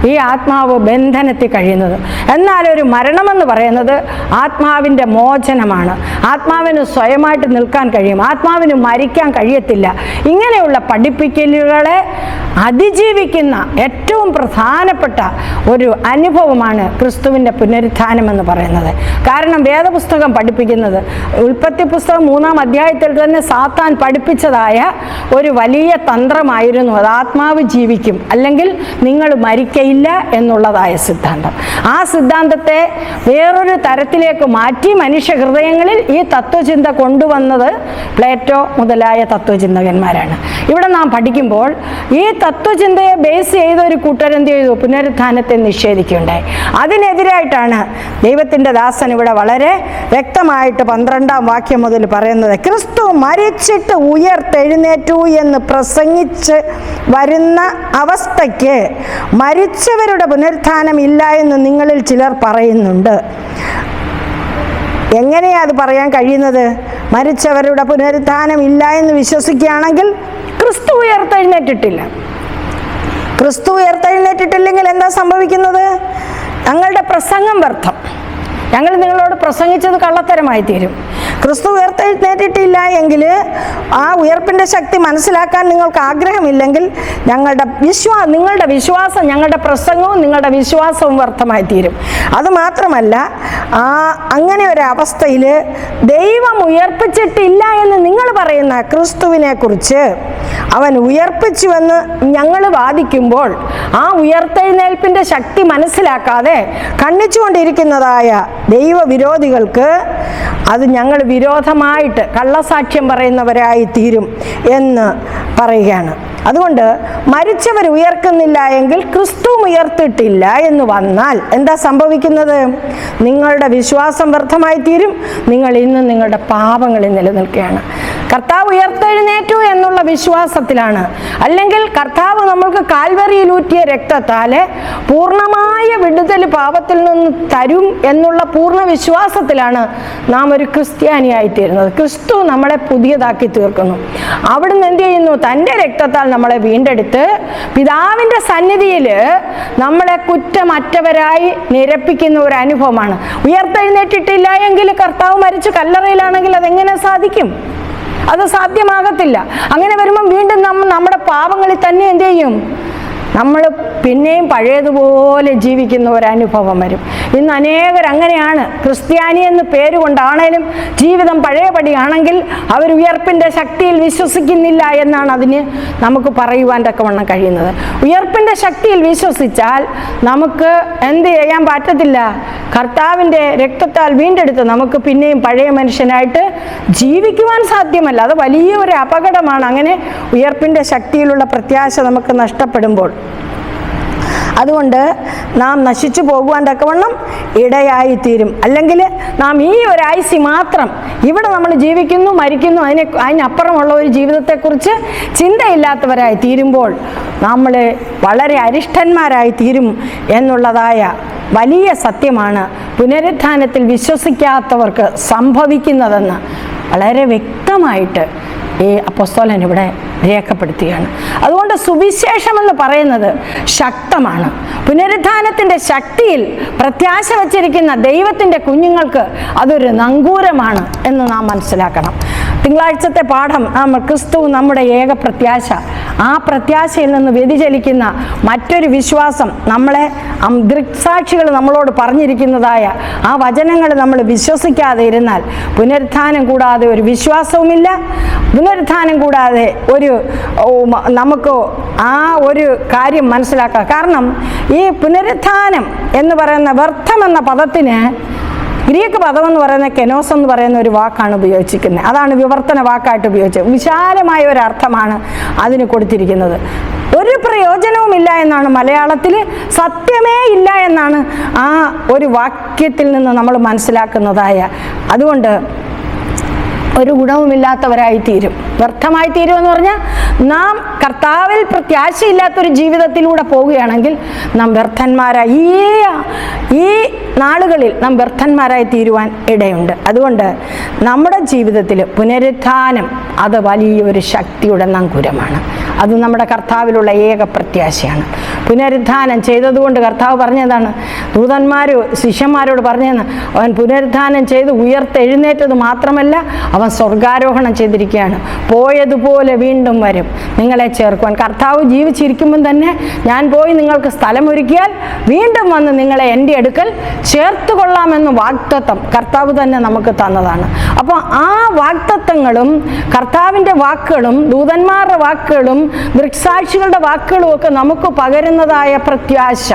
ഈ ആത്മാവ് ബന്ധനത്തിൽ കഴിയുന്നത്. എന്നാൽ ഒരു മരണമെന്ന് പറയുന്നത് ആത്മാവിൻ്റെ മോചനമാണ്. ആത്മാവിന് സ്വയമായിട്ട് നിൽക്കാൻ കഴിയും, ആത്മാവിന് മരിക്കാൻ കഴിയത്തില്ല. ഇങ്ങനെയുള്ള പഠിപ്പിക്കലുകളെ അതിജീവിക്കുന്ന ഏറ്റവും പ്രധാനപ്പെട്ട ഒരു അനുഭവമാണ് ക്രിസ്തുവിൻ്റെ പുനരുത്ഥാനം എന്ന് പറയുന്നത്. കാരണം വേദപുസ്തകം പഠിപ്പിക്കുന്നത്, ഉൽപ്പത്തി പുസ്തകം 3-ാം അധ്യായത്തിൽ തന്നെ സാത്താൻ പഠിപ്പിച്ചതായ ഒരു വലിയ തന്ത്രമായിരുന്നു അത്. ആത്മാവ് ജീവിക്കും, അല്ലെങ്കിൽ നിങ്ങൾ മരിക്കയില്ല എന്നുള്ളതായ സിദ്ധാന്തം. ആ സിദ്ധാന്തത്തെ വേറൊരു തരത്തിലേക്ക് മാറ്റി മനുഷ്യ ഹൃദയങ്ങളിൽ ഈ തത്വചിന്ത കൊണ്ടുവന്നത് പ്ലേറ്റോ മുതലായ തത്വചിന്തകന്മാരാണ്. ഇവിടെ നാം പഠിക്കുമ്പോൾ ഈ തത്വചിന്തയെ ബേസ് ചെയ്ത ഒരു കൂട്ടരെന്ത് ചെയ്തു? പുനരുത്ഥാനത്തെ നിഷേധിക്കുകയുണ്ടായി. അതിനെതിരായിട്ടാണ് ദൈവത്തിൻ്റെ ദാസൻ ഇവിടെ വളരെ വ്യക്തമായിട്ട് 12-ാം വാക്യം മുതൽ പറയുന്നത്, ക്രിസ്തു മരിച്ചിട്ട് ഉയർത്തെഴുന്നേറ്റു എന്ന് പ്രസംഗിച്ച് വരുന്ന അവസ്ഥയ്ക്ക് മരിച്ചവരുടെ പുനരുത്ഥാനം ഇല്ല എന്ന് നിങ്ങളിൽ ചിലർ പറയുന്നുണ്ട്. എങ്ങനെയാ അത് പറയാൻ കഴിയുന്നത്? മരിച്ചവരുടെ പുനരുത്ഥാനം ഇല്ല എന്ന് വിശ്വസിക്കുകയാണെങ്കിൽ ക്രിസ്തു ഉയർത്തെഴുന്നേറ്റിട്ടില്ല. ക്രിസ്തു ഉയർത്തെഴുന്നേറ്റിട്ടില്ലെങ്കിൽ എന്താ സംഭവിക്കുന്നത്? ഞങ്ങളുടെ പ്രസംഗം വ്യർത്ഥം, ഞങ്ങൾ നിങ്ങളോട് പ്രസംഗിച്ചത് കള്ളത്തരമായി തീരും. ക്രിസ്തു ഉയർത്തെഴുന്നേറ്റിട്ടില്ല എങ്കിൽ ആ ഉയർപ്പിൻ്റെ ശക്തി മനസ്സിലാക്കാൻ നിങ്ങൾക്ക് ആഗ്രഹമില്ലെങ്കിൽ നിങ്ങളുടെ വിശ്വാസം, ഞങ്ങളുടെ പ്രസംഗവും നിങ്ങളുടെ വിശ്വാസവും വ്യർത്ഥമായി തീരും. അതുമാത്രമല്ല, അങ്ങനെ ഒരു അവസ്ഥയിൽ ദൈവം ഉയർപ്പിച്ചിട്ടില്ല എന്ന് നിങ്ങൾ പറയുന്ന ക്രിസ്തുവിനെ കുറിച്ച് അവൻ ഉയർപ്പിച്ചുവെന്ന് ഞങ്ങൾ വാദിക്കുമ്പോൾ ആ ഉയർത്തെഴുന്നേൽപ്പിൻ്റെ ശക്തി മനസ്സിലാക്കാതെ ഖണ്ഡിച്ചുകൊണ്ടിരിക്കുന്നതായ ദൈവവിരോധികൾക്ക് അത് ഞങ്ങൾ വിരോധമായിട്ട് കള്ളസാക്ഷ്യം പറയുന്നവരായി തീരും എന്ന് പറയുകയാണ്. അതുകൊണ്ട് മരിച്ചവർ ഉയർക്കുന്നില്ല എങ്കിൽ ക്രിസ്തു ഉയർത്തിട്ടില്ല എന്ന് വന്നാൽ എന്താ സംഭവിക്കുന്നത്? നിങ്ങളുടെ വിശ്വാസം വ്യർത്ഥമായി തീരും. നിങ്ങൾ ഇന്നും നിങ്ങളുടെ പാപങ്ങളിൽ നിലനിൽക്കുകയാണ്. കർത്താവ് ഉയർത്തെഴുന്നേറ്റു എന്നുള്ള വിശ്വാസത്തിലാണ്, അല്ലെങ്കിൽ കർത്താവ് നമ്മൾക്ക് കാൽവറിയിലൂറ്റിയ രക്തത്താൽ പൂർണ്ണമായ വിടുതൽ പാപത്തിൽ നിന്ന് തരും എന്നുള്ള പൂർണ്ണ വിശ്വാസത്തിലാണ് നാം ഒരു ക്രിസ്ത്യാനിയായിത്തീരുന്നത്. ക്രിസ്തു നമ്മളെ പുതിയതാക്കി തീർക്കുന്നു. അവിടുന്ന് എന്ത് ചെയ്യുന്നു? തൻ്റെ രക്തത്താൽ നമ്മളെ വീണ്ടെടുത്ത് പിതാവിൻ്റെ സന്നിധിയിൽ നമ്മളെ കുറ്റമറ്റവരായി നിരപ്പിക്കുന്ന ഒരു അനുഭവമാണ്. ഉയർത്തെഴുന്നേറ്റിട്ടില്ല എങ്കിൽ കർത്താവ് മരിച്ച് കല്ലറയിലാണെങ്കിൽ അതെങ്ങനെ സാധിക്കും? അത് സാധ്യമാകത്തില്ല. അങ്ങനെ വരുമ്പം വീണ്ടും നമ്മുടെ പാപങ്ങളിൽ തന്നെ എന്ത് ചെയ്യും? നമ്മൾ പിന്നെയും പഴയതുപോലെ ജീവിക്കുന്ന ഒരനുഭവം വരും. ഇന്ന് അനേകർ അങ്ങനെയാണ്. ക്രിസ്ത്യാനി എന്ന് പേരുകൊണ്ടാണേലും ജീവിതം പഴയപടിയാണെങ്കിൽ അവർ ഉയർപ്പിൻ്റെ ശക്തിയിൽ വിശ്വസിക്കുന്നില്ല എന്നാണ് അതിന് നമുക്ക് പറയുവാൻ തക്കവണ്ണം കഴിയുന്നത്. ഉയർപ്പിൻ്റെ ശക്തിയിൽ വിശ്വസിച്ചാൽ നമുക്ക് എന്ത് ചെയ്യാൻ പറ്റത്തില്ല? കർത്താവിൻ്റെ രക്തത്താൽ വീണ്ടെടുത്ത് നമുക്ക് പിന്നെയും പഴയ മനുഷ്യനായിട്ട് ജീവിക്കുവാൻ സാധ്യമല്ല. അത് വലിയ ഒരു അപകടമാണ്. അങ്ങനെ ഉയർപ്പിൻ്റെ ശക്തിയിലുള്ള പ്രത്യാശ നമുക്ക് നഷ്ടപ്പെടുമ്പോൾ. അതുകൊണ്ട് നാം നശിച്ചു പോകുവാൻ തക്കവണ്ണം ഇടയായിത്തീരും. അല്ലെങ്കിൽ നാം ഈ ഒരായുസ് മാത്രം ഇവിടെ നമ്മൾ ജീവിക്കുന്നു, മരിക്കുന്നു, അതിനപ്പുറമുള്ള ഒരു ജീവിതത്തെക്കുറിച്ച് ചിന്തയില്ലാത്തവരായി തീരുമ്പോൾ നമ്മൾ വളരെ അരിഷ്ടന്മാരായി തീരും എന്നുള്ളതായ വലിയ സത്യമാണ് പുനരുത്ഥാനത്തിൽ വിശ്വസിക്കാത്തവർക്ക് സംഭവിക്കുന്നതെന്ന് വളരെ വ്യക്തമായിട്ട് ഈ അപ്പോസ്തലൻ ഇവിടെ രേഖപ്പെടുത്തുകയാണ്. അതുകൊണ്ട് സുവിശേഷമെന്ന് പറയുന്നത് ശക്തമാണ്. പുനരുത്ഥാനത്തിൻ്റെ ശക്തിയിൽ പ്രത്യാശ വച്ചിരിക്കുന്ന ദൈവത്തിൻ്റെ കുഞ്ഞുങ്ങൾക്ക് അതൊരു നങ്കൂരമാണ് എന്ന് നാം മനസ്സിലാക്കണം. തിങ്കളാഴ്ചത്തെ പാഠം ക്രിസ്തു നമ്മുടെ ഏക പ്രത്യാശ. ആ പ്രത്യാശയിൽ നിന്ന് വ്യതിചലിക്കുന്ന മറ്റൊരു വിശ്വാസം, നമ്മളെ ദൃക്സാക്ഷികൾ നമ്മളോട് പറഞ്ഞിരിക്കുന്നതായ ആ വചനങ്ങൾ നമ്മൾ വിശ്വസിക്കാതെ ഇരുന്നാൽ പുനരുത്ഥാനം കൂടാതെ ഒരു വിശ്വാസവുമില്ല. പുനരുത്ഥാനം കൂടാതെ നമുക്ക് ആ ഒരു കാര്യം മനസ്സിലാക്കാം. കാരണം ഈ പുനരുത്ഥാനം എന്ന് പറയുന്ന വ്യർത്ഥം എന്ന പദത്തിന് ഗ്രീക്ക് പദം എന്ന് പറയുന്ന കെനോസ് എന്ന് പറയുന്ന ഒരു വാക്കാണ് ഉപയോഗിച്ചിരിക്കുന്നത്. അതാണ് വിവർത്തന വാക്കായിട്ട് ഉപയോഗിച്ചത്. വിശാലമായ ഒരു അർത്ഥമാണ് അതിന് കൊടുത്തിരിക്കുന്നത്. ഒരു പ്രയോജനവുമില്ല എന്നാണ് മലയാളത്തിൽ, സത്യമേ ഇല്ല എന്നാണ് ആ ഒരു വാക്യത്തിൽ നിന്ന് നമ്മൾ മനസ്സിലാക്കുന്നതായ. അതുകൊണ്ട് ഒരു ഗുണവുമില്ലാത്തവരായി തീരും, വ്യർത്ഥമായി തീരുമെന്ന് പറഞ്ഞാൽ നാം കർത്താവിൽ പ്രത്യാശയില്ലാത്തൊരു ജീവിതത്തിലൂടെ പോവുകയാണെങ്കിൽ നാം വ്യർത്ഥന്മാരായി ഈ നാളുകളിൽ നാം വ്യർത്ഥന്മാരായി തീരുവാൻ ഇടയുണ്ട്. അതുകൊണ്ട് നമ്മുടെ ജീവിതത്തിൽ പുനരുത്ഥാനം അത് വലിയൊരു ശക്തിയുടെ നങ്കൂരമാണ്. അത് നമ്മുടെ കർത്താവിലുള്ള ഏക പ്രത്യാശയാണ്. പുനരുദ്ധാനം ചെയ്തതുകൊണ്ട് കർത്താവ് പറഞ്ഞതാണ്, ദൂതന്മാർ ശിഷ്യന്മാരോട് പറഞ്ഞതെന്ന്, അവൻ പുനരുദ്ധാനം ചെയ്ത് ഉയർത്തെഴുന്നേറ്റത് മാത്രമല്ല, അവൻ സ്വർഗാരോഹണം ചെയ്തിരിക്കുകയാണ്. പോയതുപോലെ വീണ്ടും വരും നിങ്ങളെ ചേർക്കുവാൻ. കർത്താവ് ജീവിച്ചിരിക്കുമ്പം തന്നെ ഞാൻ പോയി നിങ്ങൾക്ക് സ്ഥലമൊരുക്കിയാൽ വീണ്ടും വന്ന് നിങ്ങളെ എൻ്റെ അടുക്കൽ ചേർത്ത് കൊള്ളാമെന്ന് വാഗ്ദത്തം കർത്താവ് തന്നെ നമുക്ക് തന്നതാണ്. അപ്പോൾ ആ വാഗ്ദത്തങ്ങളും കർത്താവിൻ്റെ വാക്കുകളും ദൂതന്മാരുടെ വാക്കുകളും ദൃക്സാക്ഷികളുടെ വാക്കുകളും ഒക്കെ നമുക്ക് പകരുന്നതായ പ്രത്യാശ,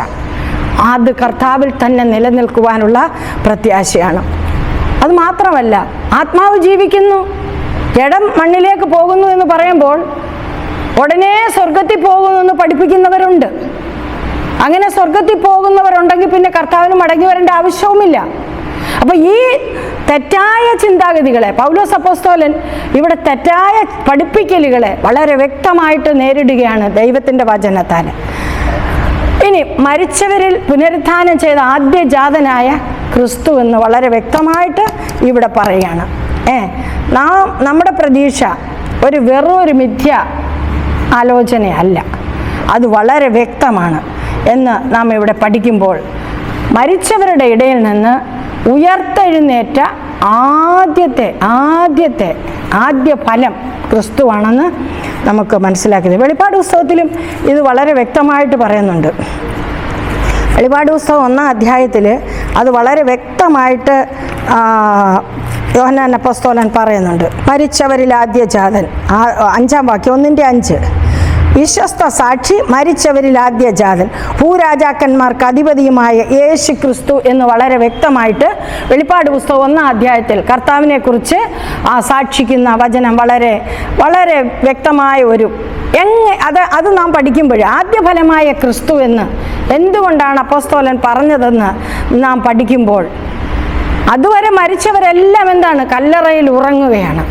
അത് കർത്താവിൽ തന്നെ നിലനിൽക്കുവാനുള്ള പ്രത്യാശയാണ്. അത് മാത്രമല്ല, ആത്മാവ് ജീവിക്കുന്നു, ജഡം മണ്ണിലേക്ക് പോകുന്നു എന്ന് പറയുമ്പോൾ ഉടനെ സ്വർഗത്തിൽ പോകുന്നു എന്ന് പഠിപ്പിക്കുന്നവരുണ്ട്. അങ്ങനെ സ്വർഗത്തിൽ പോകുന്നവരുണ്ടെങ്കിൽ പിന്നെ കർത്താവിന് മടങ്ങി വരേണ്ട ആവശ്യവുമില്ല. അപ്പോൾ ഈ തെറ്റായ ചിന്താഗതികളെ പൗലോസ് അപ്പോസ്തലൻ ഇവിടെ തെറ്റായ പഠിപ്പിക്കലുകളെ വളരെ വ്യക്തമായിട്ട് നേരിടുകയാണ് ദൈവത്തിൻ്റെ വചനത്താൽ. ഇനി മരിച്ചവരിൽ പുനരുത്ഥാനം ചെയ്ത ആദ്യജാതനായ ക്രിസ്തു എന്ന് വളരെ വ്യക്തമായിട്ട് ഇവിടെ പറയുകയാണ്. നമ്മുടെ പ്രതീക്ഷ വെറൊരു മിഥ്യ ആലോചനയല്ല, അത് വളരെ വ്യക്തമാണ് എന്ന് നാം ഇവിടെ പഠിക്കുമ്പോൾ, മരിച്ചവരുടെ ഇടയിൽ നിന്ന് ഉയർത്തെഴുന്നേറ്റ ആദ്യ ഫലം ക്രിസ്തുവാണെന്ന് നമുക്ക് മനസ്സിലാക്കിയത്. വെളിപ്പാട് പുസ്തകത്തിലും ഇത് വളരെ വ്യക്തമായിട്ട് പറയുന്നുണ്ട്. വെളിപ്പാട് പുസ്തകം 1-ാം അധ്യായത്തിൽ അത് വളരെ വ്യക്തമായിട്ട് യോഹന്നാൻ അപ്പോസ്തലൻ പറയുന്നുണ്ട്. മരിച്ചവരിൽ ആദ്യജാതൻ, 5-ാം വാക്യം, 1:5, വിശ്വസ്ത സാക്ഷി, മരിച്ചവരിൽ ആദ്യജാതൻ, ഭൂരാജാക്കന്മാർക്ക് അധിപതിയുമായ യേശു ക്രിസ്തു എന്ന് വളരെ വ്യക്തമായിട്ട് വെളിപ്പാട് പുസ്തകം 1-ാം അധ്യായത്തിൽ കർത്താവിനെ കുറിച്ച് സാക്ഷിക്കുന്ന വചനം വളരെ വളരെ വ്യക്തമായ അത് നാം പഠിക്കുമ്പോൾ ആദ്യഫലമായ ക്രിസ്തു എന്ന് എന്തുകൊണ്ടാണ് അപ്പോസ്തലൻ പറഞ്ഞതെന്ന് നാം പഠിക്കുമ്പോൾ, അതുവരെ മരിച്ചവരെല്ലാം എന്താണ്? കല്ലറയിൽ ഉറങ്ങുകയാണ്.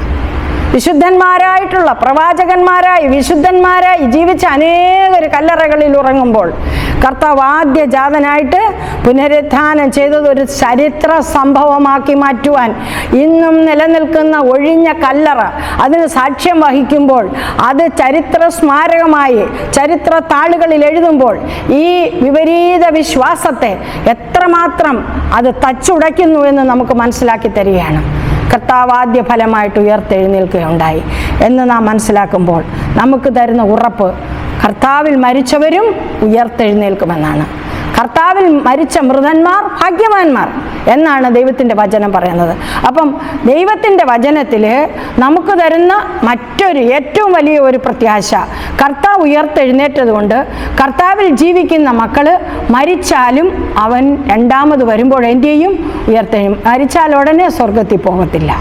വിശുദ്ധന്മാരായിട്ടുള്ള പ്രവാചകന്മാരായി വിശുദ്ധന്മാരായി ജീവിച്ച അനേകർ കല്ലറകളിൽ ഉറങ്ങുമ്പോൾ കർത്താവ് ആദ്യജാതനായിട്ട് പുനരുത്ഥാനം ചെയ്തത് ഒരു ചരിത്ര സംഭവമാക്കി മാറ്റുവാൻ, ഇന്നും നിലനിൽക്കുന്ന ഒഴിഞ്ഞ കല്ലറ അതിന് സാക്ഷ്യം വഹിക്കുമ്പോൾ, അത് ചരിത്ര സ്മാരകമായി ചരിത്ര താളുകളിൽ എഴുതുമ്പോൾ ഈ വിപരീത വിശ്വാസത്തെ എത്രമാത്രം അത് തച്ചുടയ്ക്കുന്നു എന്ന് നമുക്ക് മനസ്സിലാക്കി തരികയാണ്. കർത്താവ് ആദ്യ ഫലമായിട്ട് ഉയർത്തെഴുന്നേൽക്കുകയുണ്ടായി എന്ന് നാം മനസ്സിലാക്കുമ്പോൾ നമുക്ക് തരുന്ന ഉറപ്പ്, കർത്താവിൽ മരിച്ചവരും ഉയർത്തെഴുന്നേൽക്കുമെന്നാണ്. കർത്താവിൽ മരിച്ച മൃതന്മാർ ഭാഗ്യവാന്മാർ എന്നാണ് ദൈവത്തിൻ്റെ വചനം പറയുന്നത്. അപ്പം ദൈവത്തിൻ്റെ വചനത്തിൽ നമുക്ക് തരുന്ന മറ്റൊരു ഏറ്റവും വലിയ ഒരു പ്രത്യാശ, കർത്താവ് ഉയർത്തെഴുന്നേറ്റതുകൊണ്ട് കർത്താവിൽ ജീവിക്കുന്ന മക്കൾ മരിച്ചാലും അവൻ രണ്ടാമത് വരുമ്പോൾ എന്ത് ചെയ്യും? ഉയർത്തെഴും. മരിച്ചാൽ ഉടനെ സ്വർഗത്തിൽ പോകത്തില്ല.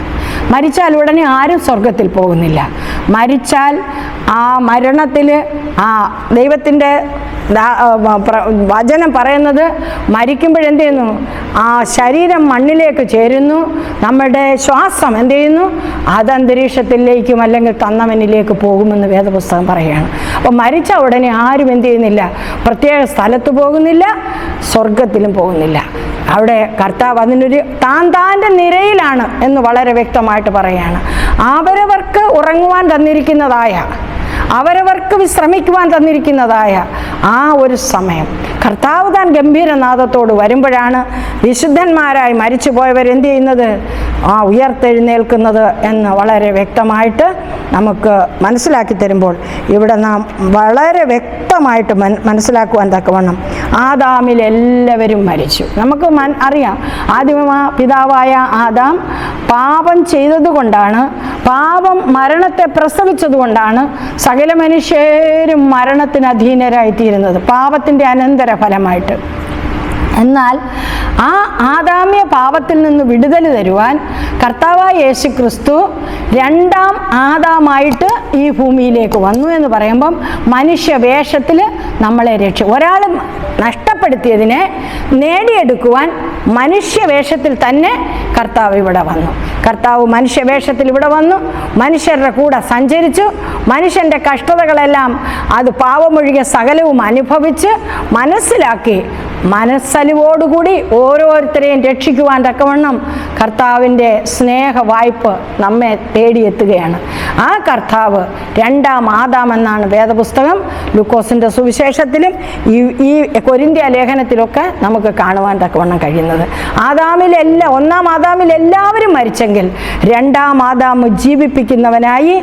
മരിച്ചാൽ ഉടനെ ആരും സ്വർഗത്തിൽ പോകുന്നില്ല. മരിച്ചാൽ ആ മരണത്തിൽ ദൈവത്തിൻ്റെ വചനം പറയുന്നത്, മരിക്കുമ്പോഴെന്ത് ചെയ്യുന്നു? ആ ശരീരം മണ്ണിലേക്ക് ചേരുന്നു, നമ്മുടെ ശ്വാസം എന്ത് ചെയ്യുന്നു? അത് അന്തരീക്ഷത്തിലേക്കും അല്ലെങ്കിൽ തന്നവനിലേക്ക് പോകുമെന്ന് വേദപുസ്തകം പറയുകയാണ്. അപ്പോൾ മരിച്ച ഉടനെ ആരും എന്ത് ചെയ്യുന്നില്ല? പ്രത്യേക സ്ഥലത്ത് പോകുന്നില്ല, സ്വർഗത്തിലും പോകുന്നില്ല. അവിടെ കർത്താവ് അതിനൊരു താൻ്റെ നിരയിലാണ് എന്ന് വളരെ വ്യക്തമായിട്ട് പറയുകയാണ്. അവരവർക്ക് ഉറങ്ങുവാൻ തന്നിരിക്കുന്നതായ, അവരവർക്ക് വിശ്രമിക്കുവാൻ തന്നിരിക്കുന്നതായ ആ ഒരു സമയം കർത്താവ് താൻ ഗംഭീരനാദത്തോട് വരുമ്പോഴാണ് വിശുദ്ധന്മാരായി മരിച്ചു പോയവരെന്ത് ചെയ്യുന്നത്? ഉയർത്തെഴുന്നേൽക്കുന്നത് എന്ന് വളരെ വ്യക്തമായിട്ട് നമുക്ക് മനസ്സിലാക്കി തരുമ്പോൾ, ഇവിടെ നാം വളരെ വ്യക്തമായിട്ട് മനസ്സിലാക്കുവാൻ തക്കവണ്ണം ആദാമിൽ എല്ലാവരും മരിച്ചു. നമുക്ക് അറിയാം, പിതാവായ ആദാം പാപം ചെയ്തതുകൊണ്ടാണ്, പാപം മരണത്തെ പ്രസവിച്ചതുകൊണ്ടാണ് സകല മനുഷ്യരും മരണത്തിന് അധീനരായിത്തീരുന്നത്, പാപത്തിൻ്റെ അനന്തരഫലമായിട്ട്. എന്നാൽ ആ ആദാമ്യ പാപത്തിൽ നിന്ന് വിടുതൽ തരുവാൻ കർത്താവായ യേശു ക്രിസ്തു രണ്ടാം ആദാമായിട്ട് ഈ ഭൂമിയിലേക്ക് വന്നു എന്ന് പറയുമ്പം മനുഷ്യവേഷത്തിൽ നമ്മളെ ഒരാൾ നഷ്ടപ്പെടുത്തിയതിനെ നേടിയെടുക്കുവാൻ മനുഷ്യവേഷത്തിൽ തന്നെ കർത്താവ് ഇവിടെ വന്നു. കർത്താവ് മനുഷ്യവേഷത്തിൽ ഇവിടെ വന്നു, മനുഷ്യരുടെ കൂടെ സഞ്ചരിച്ചു, മനുഷ്യൻ്റെ കഷ്ടതകളെല്ലാം അത് പാവമൊഴികെ സകലവും അനുഭവിച്ച് മനസ്സിലാക്കി മനസ്സലിവോടുകൂടി ഓരോരുത്തരെയും രക്ഷിക്കുവാൻ തക്കവണ്ണം കർത്താവിൻ്റെ സ്നേഹ വായ്പ നമ്മെ തേടിയെത്തുകയാണ്. ആ കർത്താവ് രണ്ടാം ആദാം എന്നാണ് വേദപുസ്തകം ലൂക്കോസിൻ്റെ സുവിശേഷത്തിലും ഈ കൊരിന്ത്യ ലേഖനത്തിലൊക്കെ നമുക്ക് കാണുവാൻ തക്കവണ്ണം കഴിയുന്നത്. ഒന്നാം ആദാമിൽ എല്ലാവരും മരിച്ചെങ്കിൽ രണ്ടാം ആദാം ജീവിപ്പിക്കുന്നവനായി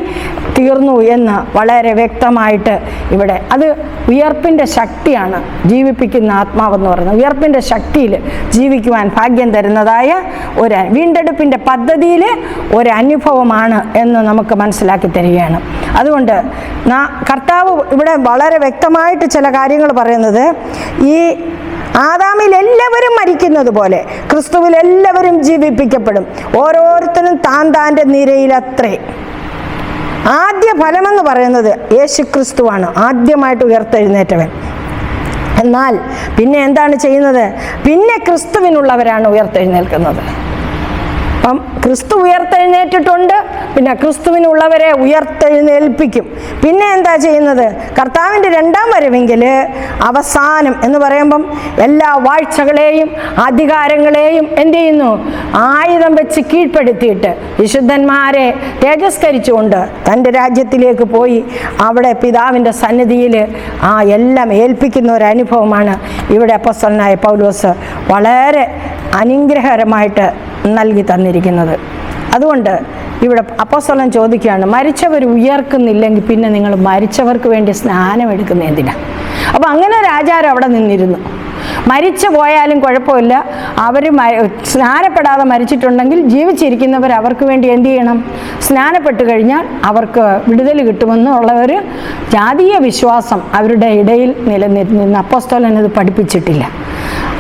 തീർന്നു എന്ന് വളരെ വ്യക്തമായിട്ട് ഇവിടെ, അത് ഉയർപ്പിൻ്റെ ശക്തിയാണ് ജീവിപ്പിക്കുന്ന ആത്മാവെന്ന് പറയുന്നത്. ഉയർപ്പിൻ്റെ ശക്തിയിൽ ജീവിക്കുവാൻ ഭാഗ്യം തരുന്നതായ വീണ്ടെടുപ്പിൻ്റെ പദ്ധതിയിൽ ഒരനുഭവമാണ് എന്ന് നമുക്ക് മനസ്സിലാക്കി തരികയാണ്. അതുകൊണ്ട് കർത്താവ് ഇവിടെ വളരെ വ്യക്തമായിട്ട് ചില കാര്യങ്ങൾ പറയുന്നത്, ഈ ആദാമിൽ എല്ലാവരും മരിക്കുന്നത് പോലെ ക്രിസ്തുവിൽ എല്ലാവരും ജീവിപ്പിക്കപ്പെടും, ഓരോരുത്തരും താൻ്റെ നിരയിലത്രേ. ആദ്യ ഫലമെന്ന് പറയുന്നത് യേശു ക്രിസ്തുവാണ്, ആദ്യമായിട്ട് ഉയർത്തെഴുന്നേറ്റവൻ. എന്നാൽ പിന്നെ എന്താണ് ചെയ്യുന്നത്? പിന്നെ ക്രിസ്തുവിനുള്ളവരാണ് ഉയർത്തെഴുന്നേൽക്കുന്നത്. അപ്പം ക്രിസ്തു ഉയർത്തെഴുന്നേറ്റിട്ടുണ്ട്, പിന്നെ ക്രിസ്തുവിനുള്ളവരെ ഉയർത്തെഴുന്നേൽപ്പിക്കും. പിന്നെ എന്താ ചെയ്യുന്നത്? കർത്താവിൻ്റെ രണ്ടാം വരവെങ്കിൽ അവസാനം എന്ന് പറയുമ്പം എല്ലാ വാഴ്ചകളെയും അധികാരങ്ങളെയും എന്ത് ചെയ്യുന്നു? ആയുധം വെച്ച് കീഴ്പ്പെടുത്തിയിട്ട് വിശുദ്ധന്മാരെ തേജസ്കരിച്ചുകൊണ്ട് തൻ്റെ രാജ്യത്തിലേക്ക് പോയി അവിടെ പിതാവിൻ്റെ സന്നിധിയിൽ എല്ലാം ഏൽപ്പിക്കുന്ന ഒരു അനുഭവമാണ് ഇവിടെ അപ്പോസ്തലനായ പൗലോസ് വളരെ അനുഗ്രഹകരമായിട്ട് നൽകി തന്നിരിക്കുന്നത്. അതുകൊണ്ട് ഇവിടെ അപ്പോസ്തലൻ ചോദിക്കുകയാണ്, മരിച്ചവർ ഉയർക്കുന്നില്ലെങ്കിൽ പിന്നെ നിങ്ങൾ മരിച്ചവർക്ക് വേണ്ടി സ്നാനം എടുക്കുന്ന എന്തിനാ? അപ്പോൾ അങ്ങനെ ഒരു ആചാരം അവിടെ നിന്നിരുന്നു. മരിച്ചു പോയാലും കുഴപ്പമില്ല, അവർ സ്നാനപ്പെടാതെ മരിച്ചിട്ടുണ്ടെങ്കിൽ ജീവിച്ചിരിക്കുന്നവർ അവർക്ക് വേണ്ടി എന്ത് ചെയ്യണം? സ്നാനപ്പെട്ട് കഴിഞ്ഞാൽ അവർക്ക് വിടുതൽ കിട്ടുമെന്നുള്ള ഒരു ജാതീയ വിശ്വാസം അവരുടെ ഇടയിൽ നിലനിന്നിരുന്ന അപ്പോസ്തലൻ ഇത് പഠിപ്പിച്ചിട്ടില്ല.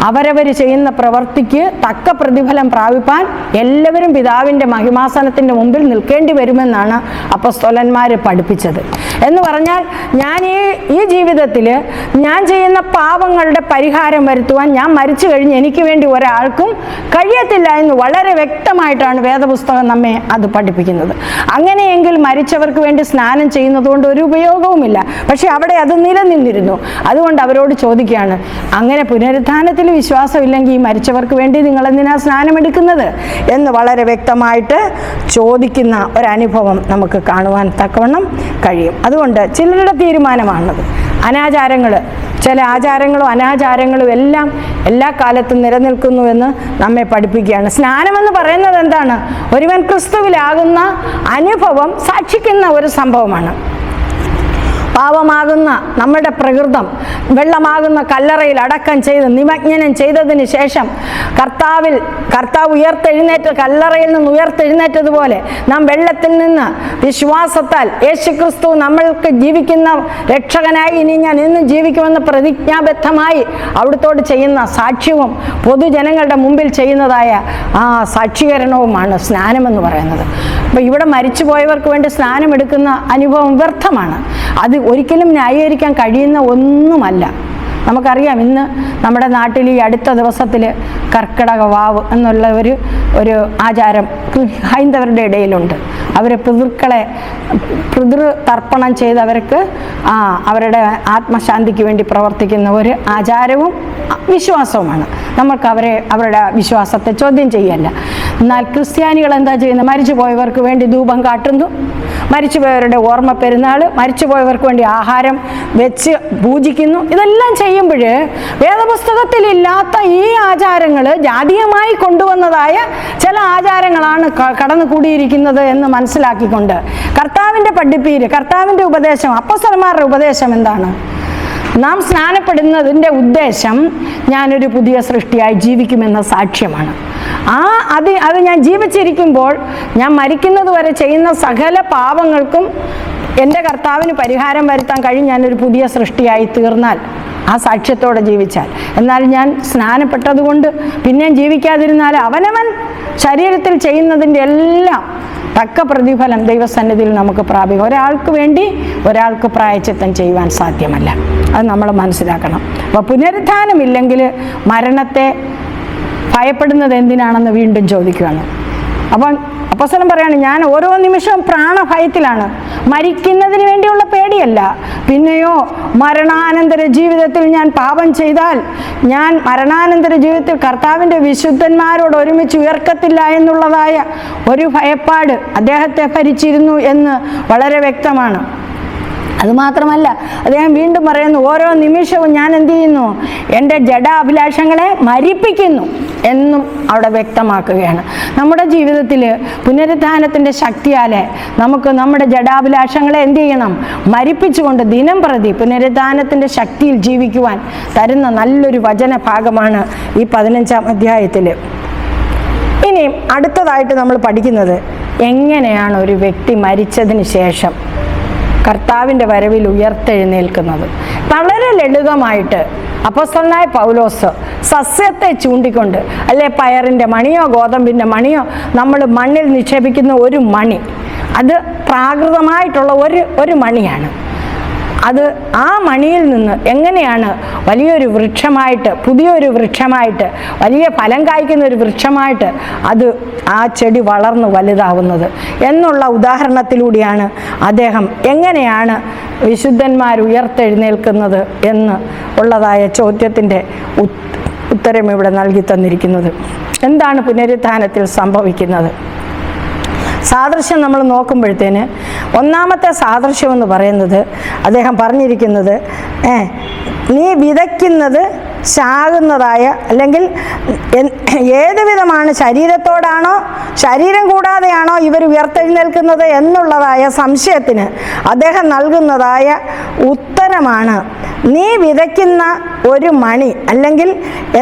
അവരവർ ചെയ്യുന്ന പ്രവൃത്തിക്ക് തക്ക പ്രതിഫലം പ്രാപിപ്പാൻ എല്ലാവരും പിതാവിൻ്റെ മഹിമാസനത്തിൻ്റെ മുമ്പിൽ നിൽക്കേണ്ടി വരുമെന്നാണ് അപ്പോസ്തലന്മാർ പഠിപ്പിച്ചത്. എന്ന് പറഞ്ഞാൽ ഞാൻ ഈ ജീവിതത്തിൽ ഞാൻ ചെയ്യുന്ന പാപങ്ങളുടെ പരിഹാരം വരുത്തുവാൻ ഞാൻ മരിച്ചു കഴിഞ്ഞ് എനിക്ക് വേണ്ടി ഒരാൾക്കും കഴിയത്തില്ല എന്ന് വളരെ വ്യക്തമായിട്ടാണ് വേദപുസ്തകം നമ്മെ അത് പഠിപ്പിക്കുന്നത്. അങ്ങനെയെങ്കിൽ മരിച്ചവർക്ക് വേണ്ടി സ്നാനം ചെയ്യുന്നതുകൊണ്ട് ഒരു ഉപയോഗവുമില്ല. പക്ഷെ അവിടെ അത് നിലനിന്നിരുന്നു. അതുകൊണ്ട് അവരോട് ചോദിക്കുകയാണ്, അങ്ങനെ പുനരുത്ഥാനത്തിൽ വിശ്വാസമില്ലെങ്കിൽ ഈ മരിച്ചവർക്ക് വേണ്ടി നിങ്ങൾ എന്തിനാ സ്നാനം എടുക്കുന്നത് എന്ന് വളരെ വ്യക്തമായിട്ട് ചോദിക്കുന്ന ഒരനുഭവം നമുക്ക് കാണുവാൻ തക്കവണ്ണം കഴിയും. അതുകൊണ്ട് ചിലരുടെ തീരുമാനമാണത്. ചില ആചാരങ്ങളും അനാചാരങ്ങളും എല്ലാം എല്ലാ കാലത്തും നിലനിൽക്കുന്നു എന്ന് നമ്മെ പഠിപ്പിക്കുകയാണ്. സ്നാനമെന്ന് പറയുന്നത് എന്താണ്? ഒരുവൻ ക്രിസ്തുവിലാകുന്ന അനുഭവം സാക്ഷിക്കുന്ന ഒരു സംഭവമാണ്. പാവമാകുന്ന നമ്മുടെ പ്രകൃതം വെള്ളമാകുന്ന കല്ലറയിൽ അടക്കം ചെയ്ത് നിമജ്ഞനം ചെയ്തതിന് ശേഷം കർത്താവ് ഉയർത്തെഴുന്നേറ്റ് കല്ലറയിൽ നിന്ന് ഉയർത്തെഴുന്നേറ്റതുപോലെ നാം വെള്ളത്തിൽ നിന്ന് വിശ്വാസത്താൽ യേശുക്രിസ്തു നമ്മൾക്ക് ജീവിക്കുന്ന രക്ഷകനായി ഇനി ഞാൻ എന്നും ജീവിക്കുമെന്ന് പ്രതിജ്ഞാബദ്ധമായി അവിടുത്തോട് ചെയ്യുന്ന സാക്ഷ്യവും പൊതുജനങ്ങളുടെ മുമ്പിൽ ചെയ്യുന്നതായ ആ സാക്ഷീകരണവുമാണ് സ്നാനമെന്ന് പറയുന്നത്. അപ്പോൾ ഇവിടെ മരിച്ചു പോയവർക്ക് വേണ്ടി സ്നാനം എടുക്കുന്ന അനുഭവം വ്യർത്ഥമാണ്. അത് ഒരിക്കലും ന്യായീകരിക്കാൻ കഴിയുന്ന ഒന്നുമല്ല. നമുക്കറിയാം, ഇന്ന് നമ്മുടെ നാട്ടിൽ ഈ അടുത്ത ദിവസത്തിൽ കർക്കിടക വാവ് എന്നുള്ള ഒരു ആചാരം ഹൈന്ദവരുടെ ഇടയിലുണ്ട്. അവർ പിതൃ തർപ്പണം ചെയ്ത് അവരുടെ ആത്മശാന്തിക്ക് വേണ്ടി പ്രവർത്തിക്കുന്ന ഒരു ആചാരവും വിശ്വാസവുമാണ്. നമ്മൾക്ക് അവരുടെ വിശ്വാസത്തെ ചോദ്യം ചെയ്യല്ല. എന്നാൽ ക്രിസ്ത്യാനികൾ എന്താ ചെയ്യുന്നത്? മരിച്ചു പോയവർക്ക് വേണ്ടി ധൂപം കാട്ടുന്നു, മരിച്ചുപോയവരുടെ ഓർമ്മ പെരുന്നാൾ, മരിച്ചുപോയവർക്ക് വേണ്ടി ആഹാരം വെച്ച് പൂജിക്കുന്നു. ഇതെല്ലാം ചെയ്യുമ്പോൾ വേദപുസ്തകത്തിലില്ലാത്ത ഈ ആചാരങ്ങൾ ജാതീയമായി കൊണ്ടുവന്നതായ ചില ആചാരങ്ങളാണ് കടന്നു കൂടിയിരിക്കുന്നത് എന്ന് മനസ്സിലാക്കിക്കൊണ്ട് കർത്താവിൻ്റെ പഠിപ്പീര്, കർത്താവിൻ്റെ ഉപദേശം, അപ്പോസ്തലന്മാരുടെ ഉപദേശം എന്താണ്? നാം സ്നാനപ്പെടുന്നതിൻ്റെ ഉദ്ദേശം ഞാനൊരു പുതിയ സൃഷ്ടിയായി ജീവിക്കുമെന്ന സാക്ഷ്യമാണ്. അത് ഞാൻ ജീവിച്ചിരിക്കുമ്പോൾ ഞാൻ മരിക്കുന്നത് വരെ ചെയ്യുന്ന സകല പാപങ്ങൾക്കും എൻ്റെ കർത്താവിന് പരിഹാരം വരുത്താൻ കഴിയും. ഞാനൊരു പുതിയ സൃഷ്ടിയായി തീർന്നാൽ, ആ സാക്ഷ്യത്തോടെ ജീവിച്ചാൽ. എന്നാൽ ഞാൻ സ്നാനപ്പെട്ടതുകൊണ്ട് പിന്നെയും ജീവിക്കാതിരുന്നാൽ അവനവൻ ശരീരത്തിൽ ചെയ്യുന്നതിൻ്റെ എല്ലാം തക്ക പ്രതിഫലം ദൈവസന്നിധിയിൽ നമുക്ക് പ്രാപിക്കും. ഒരാൾക്ക് വേണ്ടി ഒരാൾക്ക് പ്രായശ്ചിത്തം ചെയ്യുവാൻ സാധ്യമല്ല. അത് നമ്മൾ മനസ്സിലാക്കണം. അപ്പോൾ പുനരുത്ഥാനമില്ലെങ്കിൽ മരണത്തെ ഭയപ്പെടുന്നത് എന്തിനാണെന്ന് വീണ്ടും ചോദിക്കുകയാണ്. അപ്പം അപ്പോസ്തലൻ പറയാണ്, ഞാൻ ഓരോ നിമിഷവും പ്രാണഭയത്തിലാണ്. മരിക്കുന്നതിന് വേണ്ടിയുള്ള പേടിയല്ല, പിന്നെയോ മരണാനന്തര ജീവിതത്തിൽ ഞാൻ പാപം ചെയ്താൽ ഞാൻ മരണാനന്തര ജീവിതത്തിൽ കർത്താവിൻ്റെ വിശുദ്ധന്മാരോട് ഒരുമിച്ച് ഉയർക്കത്തില്ല എന്നുള്ളതായ ഒരു ഭയപ്പാട് അദ്ദേഹത്തെ ഭരിച്ചിരുന്നു എന്ന് വളരെ വ്യക്തമാണ്. അതുമാത്രമല്ല, അദ്ദേഹം വീണ്ടും പറയുന്നു, ഓരോ നിമിഷവും ഞാൻ എന്ത് ചെയ്യുന്നു, എൻ്റെ ജഡാഭിലാഷങ്ങളെ മരിപ്പിക്കുന്നു എന്നും അവിടെ വ്യക്തമാക്കുകയാണ്. നമ്മുടെ ജീവിതത്തിൽ പുനരുത്ഥാനത്തിൻ്റെ ശക്തിയാലെ നമുക്ക് നമ്മുടെ ജഡാഭിലാഷങ്ങളെ എന്ത് ചെയ്യണം, മരിപ്പിച്ചുകൊണ്ട് ദിനം പ്രതി പുനരുത്ഥാനത്തിൻ്റെ ശക്തിയിൽ ജീവിക്കുവാൻ തരുന്ന നല്ലൊരു വചനഭാഗമാണ് ഈ 15-ാം അധ്യായത്തിൽ. ഇനി അടുത്തതായിട്ട് നമ്മൾ പഠിക്കുന്നത് എങ്ങനെയാണ് ഒരു വ്യക്തി മരിച്ചതിന് ശേഷം കർത്താവിൻ്റെ വരവിൽ ഉയർത്തെഴുന്നേൽക്കുന്നത്. വളരെ ലളിതമായിട്ട് അപ്പോസ്തലനായ പൗലോസ് സസ്യത്തെ ചൂണ്ടിക്കൊണ്ട്, അല്ലെ പയറിൻ്റെ മണിയോ ഗോതമ്പിൻ്റെ മണിയോ നമ്മൾ മണ്ണിൽ നിക്ഷേപിക്കുന്ന ഒരു മണി, അത് പ്രാകൃതമായിട്ടുള്ള ഒരു മണിയാണ്. അത് ആ മണിയിൽ നിന്ന് എങ്ങനെയാണ് വലിയൊരു വൃക്ഷമായിട്ട്, പുതിയൊരു വൃക്ഷമായിട്ട്, വലിയ ഫലം കായ്ക്കുന്ന ഒരു വൃക്ഷമായിട്ട് അത് ആ ചെടി വളർന്ന് വലുതാവുന്നത് എന്നുള്ള ഉദാഹരണത്തിലൂടെയാണ് അദ്ദേഹം എങ്ങനെയാണ് വിശുദ്ധന്മാർ ഉയർത്തെഴുന്നേൽക്കുന്നത് എന്ന് ഉള്ളതായ ചോദ്യത്തിൻ്റെ ഉത്തരം ഇവിടെ നൽകി തന്നിരിക്കുന്നത്. എന്താണ് പുനരുത്ഥാനത്തിൽ സംഭവിക്കുന്നത്? സാദൃശ്യം നമ്മൾ നോക്കുമ്പോഴത്തേന് ഒന്നാമത്തെ സാദൃശ്യം എന്ന് പറയുന്നത് അദ്ദേഹം പറഞ്ഞിരിക്കുന്നത്, നീ വിതയ്ക്കുന്നത് ചാകുന്നതായ, അല്ലെങ്കിൽ ഏത് വിധമാണ്, ശരീരത്തോടാണോ ശരീരം കൂടാതെയാണോ ഇവർ ഉയർത്തെഴുന്നേൽക്കുന്നത് എന്നുള്ളതായ സംശയത്തിന് അദ്ദേഹം നൽകുന്നതായ ഉത്തരമാണ്, നീ വിതയ്ക്കുന്ന ഒരു മണി അല്ലെങ്കിൽ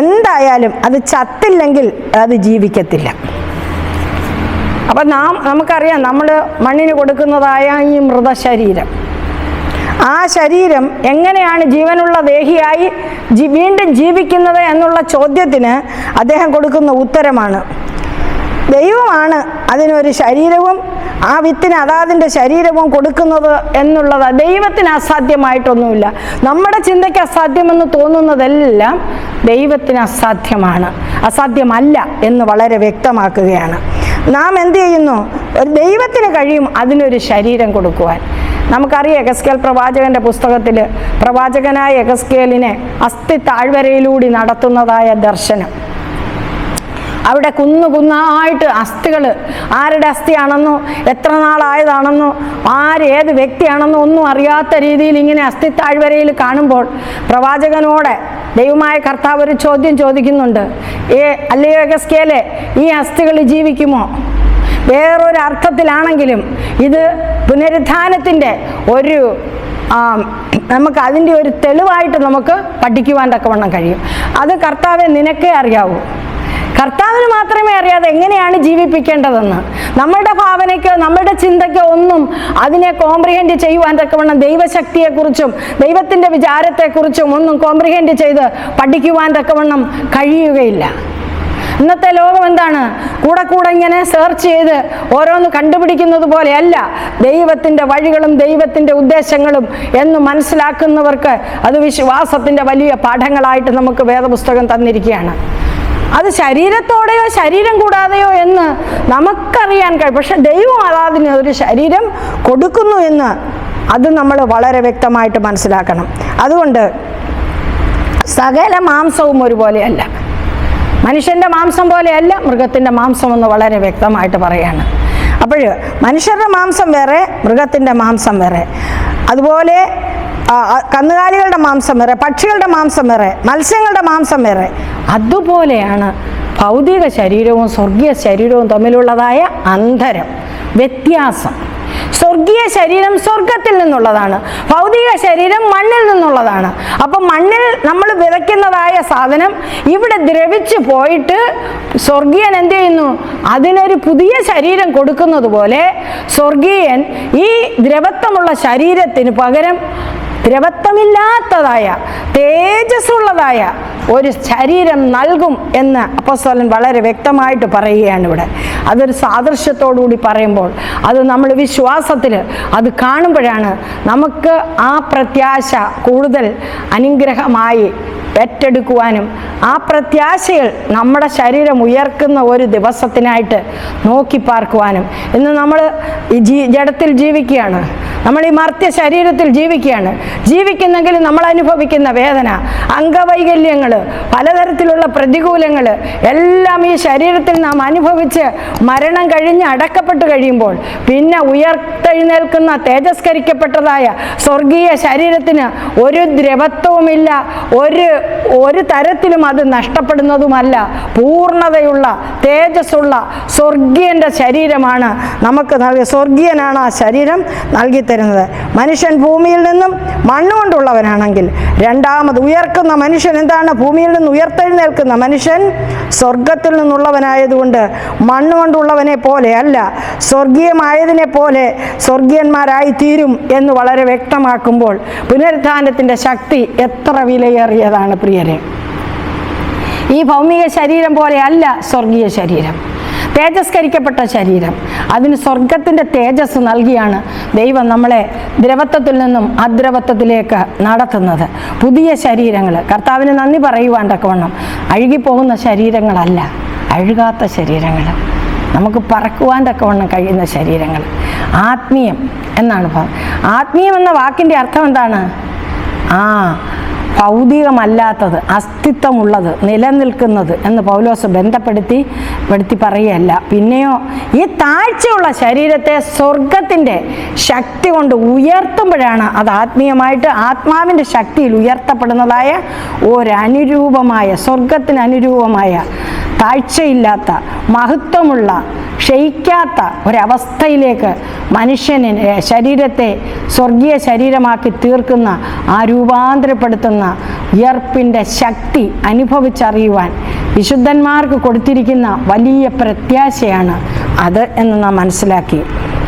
എന്തായാലും അത് ചത്തില്ലെങ്കിൽ അത് ജീവിക്കത്തില്ല. അപ്പം നമുക്കറിയാം, നമ്മൾ മണ്ണിന് കൊടുക്കുന്നതായ ഈ മൃതശരീരം, ആ ശരീരം എങ്ങനെയാണ് ജീവനുള്ള ദേഹിയായി വീണ്ടും ജീവിക്കുന്നത് എന്നുള്ള ചോദ്യത്തിന് അദ്ദേഹം കൊടുക്കുന്ന ഉത്തരമാണ്, ദൈവമാണ് അതിനൊരു ശരീരവും ആ വിത്തിന് അതാതിൻ്റെ ശരീരവും കൊടുക്കുന്നത് എന്നുള്ളത് ദൈവത്തിന് അസാധ്യമായിട്ടൊന്നുമില്ല. നമ്മുടെ ചിന്തയ്ക്ക് അസാധ്യമെന്ന് തോന്നുന്നതെല്ലാം ദൈവത്തിന് അസാധ്യമല്ല എന്ന് വളരെ വ്യക്തമാക്കുകയാണ്. നാം എന്ത് ചെയ്യുന്നു, ഒരു ദൈവത്തിന് കഴിയും അതിനൊരു ശരീരം കൊടുക്കുവാൻ. നമുക്കറിയാം, യെഹെസ്കേൽ പ്രവാചകൻ്റെ പുസ്തകത്തിൽ പ്രവാചകനായ യെഹെസ്കേലിനെ അസ്ഥി താഴ്വരയിലൂടെ നടത്തുന്നതായ ദർശനം, അവിടെ കുന്നായിട്ട് അസ്ഥികൾ, ആരുടെ അസ്ഥിയാണെന്നോ എത്ര നാളായതാണെന്നോ ഏത് വ്യക്തിയാണെന്നോ ഒന്നും അറിയാത്ത രീതിയിൽ ഇങ്ങനെ അസ്ഥി താഴ്വരയിൽ കാണുമ്പോൾ പ്രവാചകനോട് ദൈവമായ കർത്താവ് ഒരു ചോദ്യം ചോദിക്കുന്നുണ്ട്, അല്ലയോ യെഹെസ്കേലേ, ഈ അസ്ഥികൾ ജീവിക്കുമോ? വേറൊരു അർത്ഥത്തിലാണെങ്കിലും ഇത് പുനരുത്ഥാനത്തിൻ്റെ നമുക്ക് അതിൻ്റെ ഒരു തെളിവായിട്ട് നമുക്ക് പഠിക്കുവാൻ തക്കവണ്ണം കഴിയും. അത് കർത്താവെ നിനക്കേ അറിയാവൂ, കർത്താവിന് മാത്രമേ അറിയാതെ എങ്ങനെയാണ് ജീവിപ്പിക്കേണ്ടതെന്ന്. നമ്മുടെ ഭാവനയ്ക്കോ നമ്മുടെ ചിന്തയ്ക്കോ ഒന്നും അതിനെ കോംപ്രിഹെൻഡ് ചെയ്യുവാൻ തക്കവണ്ണം ദൈവശക്തിയെക്കുറിച്ചും ദൈവത്തിൻ്റെ വിചാരത്തെക്കുറിച്ചും ഒന്നും കോംപ്രിഹെൻഡ് ചെയ്ത് പഠിക്കുവാൻ തക്കവണ്ണം കഴിയുകയില്ല. ഇന്നത്തെ ലോകം എന്താണ്, കൂടെ ഇങ്ങനെ സെർച്ച് ചെയ്ത് ഓരോന്ന് കണ്ടുപിടിക്കുന്നത് പോലെയല്ല ദൈവത്തിൻ്റെ വഴികളും ദൈവത്തിൻ്റെ ഉദ്ദേശങ്ങളും എന്ന് മനസ്സിലാക്കുന്നവർക്ക് അത് വിശ്വാസത്തിൻ്റെ വലിയ പാഠങ്ങളായിട്ട് നമുക്ക് വേദപുസ്തകം തന്നിരിക്കുകയാണ്. അത് ശരീരത്തോടെയോ ശരീരം കൂടാതെയോ എന്ന് നമുക്കറിയാൻ കഴിയും, പക്ഷെ ദൈവം അതിന് ഒരു ശരീരം കൊടുക്കുന്നു എന്ന് അത് നമ്മൾ വളരെ വ്യക്തമായിട്ട് മനസ്സിലാക്കണം. അതുകൊണ്ട് സകല മാംസവും ഒരുപോലെയല്ല, മനുഷ്യൻ്റെ മാംസം പോലെയല്ല മൃഗത്തിൻ്റെ മാംസം എന്ന് വളരെ വ്യക്തമായിട്ട് പറയാണ്. അപ്പോൾ മനുഷ്യരുടെ മാംസം വേറെ, മൃഗത്തിൻ്റെ മാംസം വേറെ, അതുപോലെ കന്നുകാലികളുടെ മാംസം വേറെ, പക്ഷികളുടെ മാംസം വേറെ, മത്സ്യങ്ങളുടെ മാംസം വേറെ. അതുപോലെയാണ് ഭൗതിക ശരീരവും സ്വർഗീയ ശരീരവും തമ്മിലുള്ളതായ അന്തരം, വ്യത്യാസം. സ്വർഗീയ ശരീരം സ്വർഗത്തിൽ നിന്നുള്ളതാണ്, ഭൗതിക ശരീരം മണ്ണിൽ നിന്നുള്ളതാണ്. അപ്പം മണ്ണിൽ നമ്മൾ വിതയ്ക്കുന്നതായ സാധനം ഇവിടെ ദ്രവിച്ച് പോയിട്ട് സ്വർഗീയൻ എന്ത് ചെയ്യുന്നു, അതിനൊരു പുതിയ ശരീരം കൊടുക്കുന്നത് പോലെ സ്വർഗീയൻ ഈ ദ്രവത്വമുള്ള ശരീരത്തിന് പകരം ദ്രവത്വമില്ലാത്തതായ തേജസ്സുള്ളതായ ഒരു ശരീരം നൽകും എന്ന് അപ്പോസ്തലൻ വളരെ വ്യക്തമായിട്ട് പറയുകയാണ് ഇവിടെ. അതൊരു സാദൃശ്യത്തോടുകൂടി പറയുമ്പോൾ അത് നമ്മൾ വിശ്വാസത്തിൽ അത് കാണുമ്പോഴാണ് നമുക്ക് ആ പ്രത്യാശ കൂടുതൽ അനുഗ്രഹമായി പെറ്റെടുക്കുവാനും ആ പ്രത്യാശയിൽ നമ്മുടെ ശരീരം ഉയർക്കുന്ന ഒരു ദിവസത്തിനായിട്ട് നോക്കി പാർക്കുവാനും. ഇന്ന് നമ്മൾ ഈ ജഡത്തിൽ ജീവിക്കുകയാണ്, നമ്മൾ ഈ മർത്യ ശരീരത്തിൽ ജീവിക്കുന്നെങ്കിൽ നമ്മൾ അനുഭവിക്കുന്ന വേദന, അംഗവൈകല്യങ്ങൾ, പലതരത്തിലുള്ള പ്രതികൂലങ്ങൾ എല്ലാം ഈ ശരീരത്തിൽ നാം അനുഭവിച്ച് മരണം കഴിഞ്ഞ് അടക്കപ്പെട്ട് കഴിയുമ്പോൾ പിന്നെ ഉയർത്തെഴുന്നേൽക്കുന്ന തേജസ്കരിക്കപ്പെട്ടതായ സ്വർഗീയ ശരീരത്തിന് ഒരു ദ്രവത്വവുമില്ല, ഒരു തരത്തിലും അത് നഷ്ടപ്പെടുന്നതുമല്ല. പൂർണ്ണതയുള്ള തേജസ്സുള്ള സ്വർഗീയൻ്റെ ശരീരമാണ് നമുക്ക് നൽകിയ. സ്വർഗീയനാണ് ആ ശരീരം നൽകി തരുന്നത്. മനുഷ്യൻ ഭൂമിയിൽ നിന്നും മണ്ണുകൊണ്ടുള്ളവനാണെങ്കിൽ രണ്ടാമത് ഉയർക്കുന്ന മനുഷ്യൻ എന്താണ്? ഭൂമിയിൽ നിന്ന് ഉയർത്തെഴുന്നേൽക്കുന്ന മനുഷ്യൻ സ്വർഗത്തിൽ നിന്നുള്ളവനായതുകൊണ്ട് മണ്ണുകൊണ്ടുള്ളവനെ പോലെ അല്ല, സ്വർഗീയമായതിനെ പോലെ സ്വർഗീയന്മാരായി തീരും എന്ന് വളരെ വ്യക്തമാക്കുമ്പോൾ പുനരുത്ഥാനത്തിൻ്റെ ശക്തി എത്ര വിലയേറിയതാണ് പ്രിയരെ. ഈ ഭൗമിക ശരീരം പോലെ അല്ല സ്വർഗീയ ശരീരം, തേജസ്കരിക്കപ്പെട്ട ശരീരം. അതിന് സ്വർഗത്തിൻ്റെ തേജസ് നൽകിയാണ് ദൈവം നമ്മളെ ദ്രവത്വത്തിൽ നിന്നും അദ്രവത്വത്തിലേക്ക് നടത്തുന്നത്. പുതിയ ശരീരങ്ങൾ, കർത്താവിന് നന്ദി പറയുവാൻ തക്കവണ്ണം അഴുകിപ്പോകുന്ന ശരീരങ്ങളല്ല, അഴുകാത്ത ശരീരങ്ങൾ, നമുക്ക് പറക്കുവാൻ തക്കവണ്ണം കഴിയുന്ന ശരീരങ്ങൾ. ആത്മീയം എന്നാണ്. ആത്മീയം എന്ന വാക്കിൻ്റെ അർത്ഥം എന്താണ്? ഭൗതികമല്ലാത്തത്, അസ്തിത്വമുള്ളത്, നിലനിൽക്കുന്നത് എന്ന് പൗലോസ് ബന്ധപ്പെടുത്തി പറയുകയല്ല. പിന്നെയോ ഈ താഴ്ചയുള്ള ശരീരത്തെ സ്വർഗത്തിൻ്റെ ശക്തി കൊണ്ട് ഉയർത്തുമ്പോഴാണ് അത് ആത്മീയമായിട്ട് ആത്മാവിൻ്റെ ശക്തിയിൽ ഉയർത്തപ്പെടുന്നതായ ഒരനുരൂപമായ, സ്വർഗത്തിന് അനുരൂപമായ, താഴ്ചയില്ലാത്ത, മഹത്വമുള്ള, ക്ഷയിക്കാത്ത ഒരവസ്ഥയിലേക്ക് മനുഷ്യനെ ശരീരത്തെ സ്വർഗീയ ശരീരമാക്കി തീർക്കുന്ന, ആ രൂപാന്തരപ്പെടുത്തുന്ന ഉയർപ്പിൻ്റെ ശക്തി അനുഭവിച്ചറിയുവാൻ വിശുദ്ധന്മാർക്ക് കൊടുത്തിരിക്കുന്ന വലിയ പ്രത്യാശയാണ് അത് എന്ന് നാം മനസ്സിലാക്കി.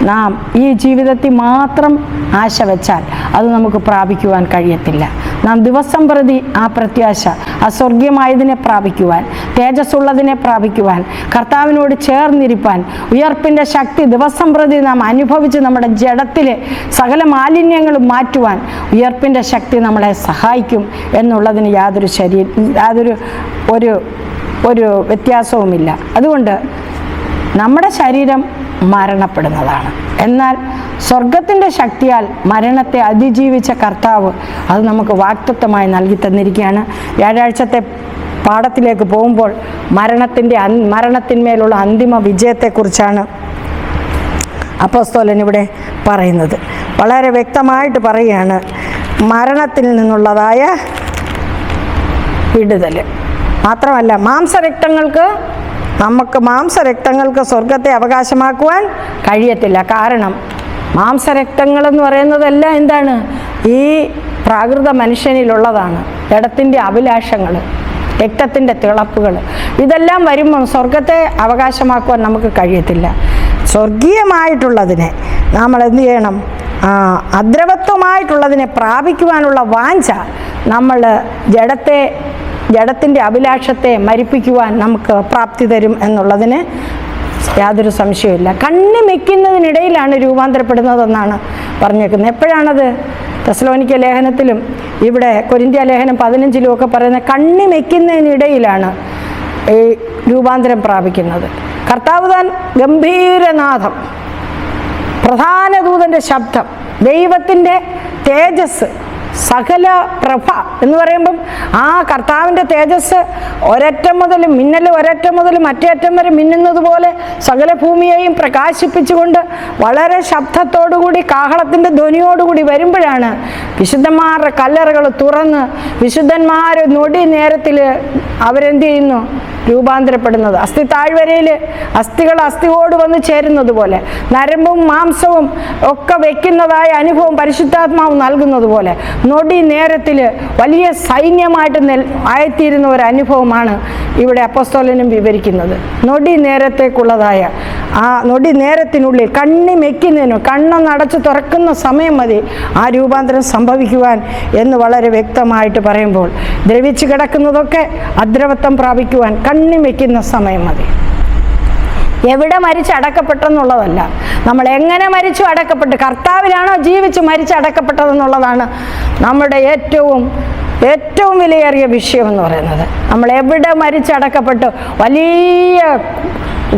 നാം ഈ ജീവിതത്തിൽ മാത്രം ആശ വെച്ചാൽ അത് നമുക്ക് പ്രാപിക്കുവാൻ കഴിയത്തില്ല. നാം ദിവസം പ്രതി ആ പ്രത്യാശ, ആ സ്വർഗീയമായതിനെ പ്രാപിക്കുവാൻ, തേജസ്സുള്ളതിനെ പ്രാപിക്കുവാൻ, കർത്താവിനോട് ചേർന്നിരിപ്പാൻ, ഉയർപ്പിൻ്റെ ശക്തി ദിവസം പ്രതി നാം അനുഭവിച്ച് നമ്മുടെ ജഡത്തിലെ സകല മാലിന്യങ്ങളും മാറ്റുവാൻ ഉയർപ്പിൻ്റെ ശക്തി നമ്മളെ സഹായിക്കും എന്നുള്ളതിന് യാതൊരു വ്യത്യാസവുമില്ല. അതുകൊണ്ട് നമ്മുടെ ശരീരം മരണപ്പെടുന്നതാണ്, എന്നാൽ സ്വർഗത്തിൻ്റെ ശക്തിയാൽ മരണത്തെ അതിജീവിച്ച കർത്താവ് അത് നമുക്ക് വാഗ്ദത്തമായി നൽകി തന്നിരിക്കുകയാണ്. വ്യാഴാഴ്ചത്തെ പാഠത്തിലേക്ക് പോകുമ്പോൾ മരണത്തിന്മേലുള്ള അന്തിമ വിജയത്തെക്കുറിച്ചാണ് അപ്പോസ്തലൻ ഇവിടെ പറയുന്നത്. വളരെ വ്യക്തമായിട്ട് പറയുകയാണ്, മരണത്തിൽ നിന്നുള്ളതായ വിടുതൽ മാത്രമല്ല, മാംസരക്തങ്ങൾക്ക് സ്വർഗത്തെ അവകാശമാക്കുവാൻ കഴിയത്തില്ല. കാരണം മാംസരക്തങ്ങളെന്ന് പറയുന്നതെല്ലാം എന്താണ്? ഈ പ്രാകൃത മനുഷ്യനിലുള്ളതാണ്. ജഡത്തിൻ്റെ അഭിലാഷങ്ങൾ, രക്തത്തിൻ്റെ തിളപ്പുകൾ, ഇതെല്ലാം വരുമ്പം സ്വർഗത്തെ അവകാശമാക്കുവാൻ നമുക്ക് കഴിയത്തില്ല. സ്വർഗീയമായിട്ടുള്ളതിനെ നമ്മൾ എന്ത് ചെയ്യണം? അദ്രവത്വമായിട്ടുള്ളതിനെ പ്രാപിക്കുവാനുള്ള വാഞ്ച നമ്മൾ ജഡത്തിൻ്റെ അഭിലാഷത്തെ മരിപ്പിക്കുവാൻ നമുക്ക് പ്രാപ്തി തരും എന്നുള്ളതിന് യാതൊരു സംശയമില്ല. കണ്ണി മെയ്ക്കുന്നതിനിടയിലാണ് രൂപാന്തരപ്പെടുന്നതെന്നാണ് പറഞ്ഞേക്കുന്നത്. എപ്പോഴാണത്? തെസ്സലോനിക്ക ലേഖനത്തിലും ഇവിടെ കൊരിന്ത്യ ലേഖനം 15 ഒക്കെ പറയുന്ന കണ്ണി മെയ്ക്കുന്നതിനിടയിലാണ് ഈ രൂപാന്തരം പ്രാപിക്കുന്നത്. കർത്താവ് താൻ ഗംഭീരനാഥം, പ്രധാന ദൂതൻ്റെ ശബ്ദം, ദൈവത്തിൻ്റെ തേജസ്, സകല പ്രഭ എന്ന് പറയുമ്പം ആ കർത്താവിൻ്റെ തേജസ് ഒരറ്റം മുതൽ മറ്റേ അറ്റം വരെ മിന്നുന്നത് പോലെ സകല ഭൂമിയെയും പ്രകാശിപ്പിച്ചുകൊണ്ട് വളരെ ശബ്ദത്തോടുകൂടി, കാഹളത്തിൻ്റെ ധ്വനിയോടുകൂടി വരുമ്പോഴാണ് വിശുദ്ധന്മാരുടെ കല്ലറകൾ തുറന്ന് വിശുദ്ധന്മാർ നൊടി നേരത്തിൽ അവരെന്ത് ചെയ്യുന്നു? രൂപാന്തരപ്പെടുന്നത്. അസ്ഥി താഴ്വരയിൽ അസ്ഥികൾ അസ്ഥിയോട് വന്ന് ചേരുന്നത് പോലെ, നരമ്പും മാംസവും ഒക്കെ വെക്കുന്നതായ അനുഭവം പരിശുദ്ധാത്മാവ് നൽകുന്നത് പോലെ നൊടി നേരത്തിൽ വലിയ സൈന്യമായിട്ട് ആയിത്തീരുന്ന ഒരു അനുഭവമാണ് ഇവിടെ അപ്പോസ്തലനും വിവരിക്കുന്നത്. നൊടി നേരത്തേക്കുള്ളതായ ആ നൊടി നേരത്തിനുള്ളിൽ കണ്ണി മെയ്ക്കുന്നതിനും കണ്ണൊന്നടച്ച് തുറക്കുന്ന സമയം മതി ആ രൂപാന്തരം സംഭവിക്കുവാൻ എന്ന് വളരെ വ്യക്തമായിട്ട് പറയുമ്പോൾ, ദ്രവിച്ച് കിടക്കുന്നതൊക്കെ അദ്രവത്വം പ്രാപിക്കുവാൻ കണ്ണി മെയ്ക്കുന്ന സമയം മതി. എവിടെ മരിച്ച് അടക്കപ്പെട്ടെന്നുള്ളതല്ല, നമ്മൾ എങ്ങനെ മരിച്ചു അടക്കപ്പെട്ട്, കർത്താവിലാണോ ജീവിച്ച് മരിച്ച് അടക്കപ്പെട്ടതെന്നുള്ളതാണ് നമ്മുടെ ഏറ്റവും ഏറ്റവും വിലയേറിയ വിഷയമെന്ന് പറയുന്നത്, നമ്മൾ എവിടെ മരിച്ചടക്കപ്പെട്ട് വലിയ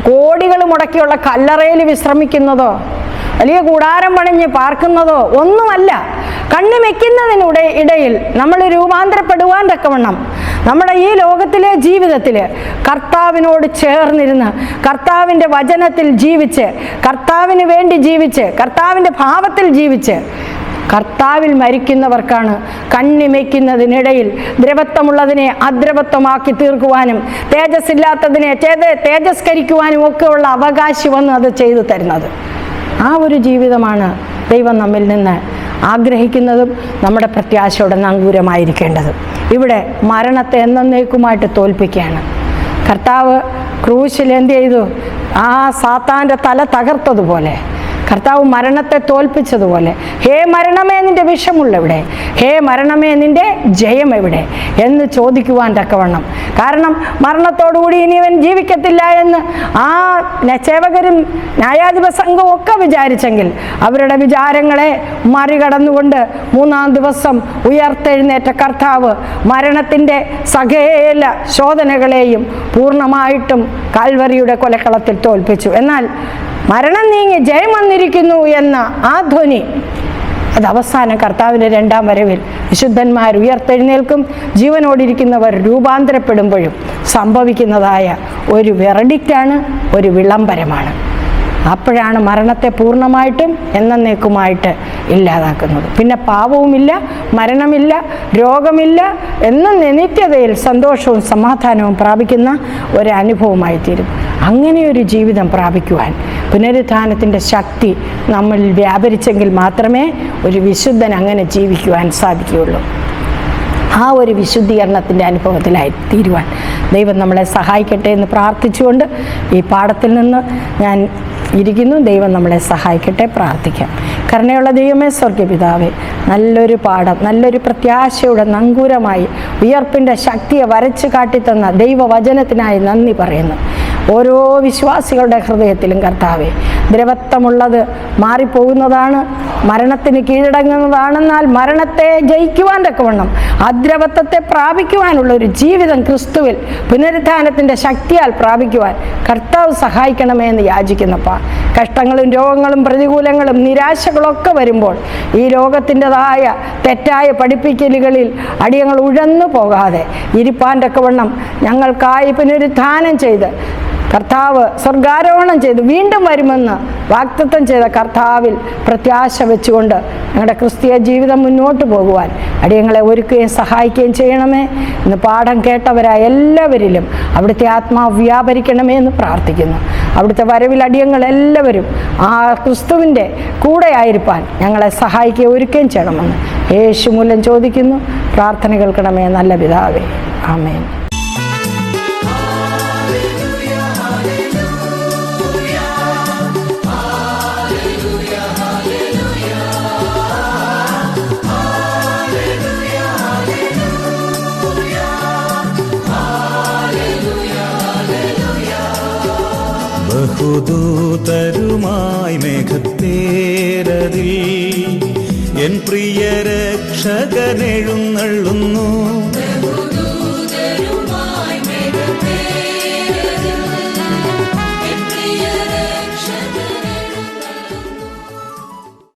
കോടികൾ മുടക്കിയുള്ള കല്ലറയിൽ വിശ്രമിക്കുന്നതോ വലിയ കൂടാരം പണിഞ്ഞ് പാർക്കുന്നതോ ഒന്നുമല്ല. കണ്ണിമെക്കുന്നതിനുടെ ഇടയിൽ നമ്മൾ രൂപാന്തരപ്പെടുവാൻ തക്കവണ്ണം നമ്മുടെ ഈ ലോകത്തിലെ ജീവിതത്തിൽ കർത്താവിനോട് ചേർന്നിരുന്ന് കർത്താവിൻ്റെ വചനത്തിൽ ജീവിച്ച് കർത്താവിന് വേണ്ടി ജീവിച്ച് കർത്താവിൻ്റെ ഭാവത്തിൽ ജീവിച്ച് കർത്താവിൽ മരിക്കുന്നവർക്കാണ് കണ്ണിമയ്ക്കുന്നതിനിടയിൽ ദ്രവത്വമുള്ളതിനെ അദ്രവത്വമാക്കി തീർക്കുവാനും തേജസ്സില്ലാത്തതിനെ തേജസ്കരിക്കുവാനും ഒക്കെയുള്ള അവകാശം വന്ന് അത് ചെയ്തു തരുന്നത്. ആ ഒരു ജീവിതമാണ് ദൈവം നമ്മിൽ നിന്ന് ആഗ്രഹിക്കുന്നതും നമ്മുടെ പ്രത്യാശയുടെ നങ്കൂരമായിരിക്കേണ്ടതും. ഇവിടെ മരണത്തെ എന്നേക്കുമായിട്ട് തോൽപ്പിക്കുകയാണ് കർത്താവ്. ക്രൂശിൽ എന്ത് ചെയ്തു? ആ സാത്താൻ്റെ തല തകർത്തതുപോലെ കർത്താവ് മരണത്തെ തോൽപ്പിച്ചതുപോലെ, ഹേ മരണമേ നിൻ്റെ വിഷമുള്ളെവിടെ, ഹേ മരണമേ നിൻ്റെ ജയം എവിടെ എന്ന് ചോദിക്കുവാൻ തക്കവണ്ണം. കാരണം മരണത്തോടുകൂടി ഇനിയവൻ ജീവിക്കത്തില്ല എന്ന് ആ സേവകരും ന്യായാധിപ സംഘവും ഒക്കെ വിചാരിച്ചെങ്കിൽ അവരുടെ വിചാരങ്ങളെ മറികടന്നുകൊണ്ട് 3-ാം ദിവസം ഉയർത്തെഴുന്നേറ്റ കർത്താവ് മരണത്തിൻ്റെ സകല ശോധനകളെയും പൂർണ്ണമായിട്ടും കാൽവരിയുടെ കൊലക്കളത്തിൽ തോൽപ്പിച്ചു. എന്നാൽ മരണം നീങ്ങി ജയം വന്നിരിക്കുന്നു എന്ന ആ ധ്വനി അത് അവസാനം കർത്താവിൻ്റെ 2-ാം വരവിൽ വിശുദ്ധന്മാർ ഉയർത്തെഴുന്നേൽക്കും, ജീവനോടിരിക്കുന്നവർ രൂപാന്തരപ്പെടുമ്പോഴും സംഭവിക്കുന്നതായ ഒരു വെർഡിക്റ്റാണ്, ഒരു വിളംബരമാണ്. അപ്പോഴാണ് മരണത്തെ പൂർണ്ണമായിട്ടും എന്നേക്കുമായിട്ട് ഇല്ലാതാക്കുന്നത്. പിന്നെ പാപവുമില്ല, മരണമില്ല, രോഗമില്ല എന്ന നിത്യതയിൽ സന്തോഷവും സമാധാനവും പ്രാപിക്കുന്ന ഒരനുഭവമായി തീരും. അങ്ങനെയൊരു ജീവിതം പ്രാപിക്കുവാൻ പുനരുത്ഥാനത്തിൻ്റെ ശക്തി നമ്മളിൽ വ്യാപരിച്ചെങ്കിൽ മാത്രമേ ഒരു വിശുദ്ധൻ അങ്ങനെ ജീവിക്കുവാൻ സാധിക്കുകയുള്ളൂ. ആ ഒരു വിശുദ്ധീകരണത്തിൻ്റെ അനുഭവത്തിലായി തീരുവാൻ ദൈവം നമ്മളെ സഹായിക്കട്ടെ എന്ന് പ്രാർത്ഥിച്ചുകൊണ്ട് ഈ പാഠത്തിൽ നിന്ന് ഞാൻ ഇരിക്കുന്നു. ദൈവം നമ്മളെ സഹായിക്കട്ടെ. പ്രാർത്ഥിക്കാം. കരുണയുള്ള ദൈവമേ, സ്വർഗ്ഗപിതാവേ, നല്ലൊരു പാഠം, നല്ലൊരു പ്രത്യാശയുടെ നങ്കൂരമായി ഉയർപ്പിൻ്റെ ശക്തിയെ വരച്ചു കാട്ടിത്തന്ന ദൈവവചനത്തിനായി നന്ദി പറയുന്നു. ഓരോ വിശ്വാസികളുടെ ഹൃദയത്തിലും കർത്താവേ, ദ്രവത്വമുള്ളത് മാറിപ്പോകുന്നതാണ്, മരണത്തിന് കീഴടങ്ങുന്നതാണെന്നാൽ മരണത്തെ ജയിക്കുവാൻ തക്കവണ്ണം അദ്രവത്വത്തെ പ്രാപിക്കുവാനുള്ള ഒരു ജീവിതം ക്രിസ്തുവിൽ പുനരുത്ഥാനത്തിൻ്റെ ശക്തിയാൽ പ്രാപിക്കുവാൻ കർത്താവ് സഹായിക്കണമേ എന്ന് യാചിക്കുന്നപ്പാ. കഷ്ടങ്ങളും രോഗങ്ങളും പ്രതികൂലങ്ങളും നിരാശകളൊക്കെ വരുമ്പോൾ ഈ ലോകത്തിൻ്റെതായ തെറ്റായ പഠിപ്പിക്കലുകളിൽ അടിയങ്ങൾ ഉഴന്നു പോകാതെ ഇരിപ്പാൻ തക്കവണ്ണം ഞങ്ങൾക്കായി പുനരുത്ഥാനം ചെയ്ത് കർത്താവ് സ്വർഗാരോഹണം ചെയ്ത് വീണ്ടും വരുമെന്ന് വാഗ്ദത്തം ചെയ്ത കർത്താവിൽ പ്രത്യാശ വെച്ചുകൊണ്ട് ഞങ്ങളുടെ ക്രിസ്തീയ ജീവിതം മുന്നോട്ട് പോകുവാൻ അടിയങ്ങളെ ഒരുക്കുകയും സഹായിക്കുകയും ചെയ്യണമേ. ഇന്ന് പാഠം കേട്ടവരായ എല്ലാവരിലും അവിടുത്തെ ആത്മാവ് വ്യാപരിക്കണമേ എന്ന് പ്രാർത്ഥിക്കുന്നു. അവിടുത്തെ വരവിൽ അടിയങ്ങൾ എല്ലാവരും ആ ക്രിസ്തുവിൻ്റെ കൂടെ ആയിരിക്കാൻ ഞങ്ങളെ സഹായിക്കുകയും ഒരുക്കുകയും ചെയ്യണമെന്ന് യേശു മൂലം ചോദിക്കുന്നു. പ്രാർത്ഥന കേൾക്കണമേ നല്ല പിതാവേ. ആമേൻ. ബഹുദൂതരുമായി മേഘത്തേരതിൽ എൻ പ്രിയ രക്ഷകനെഴുന്നള്ളുന്നു.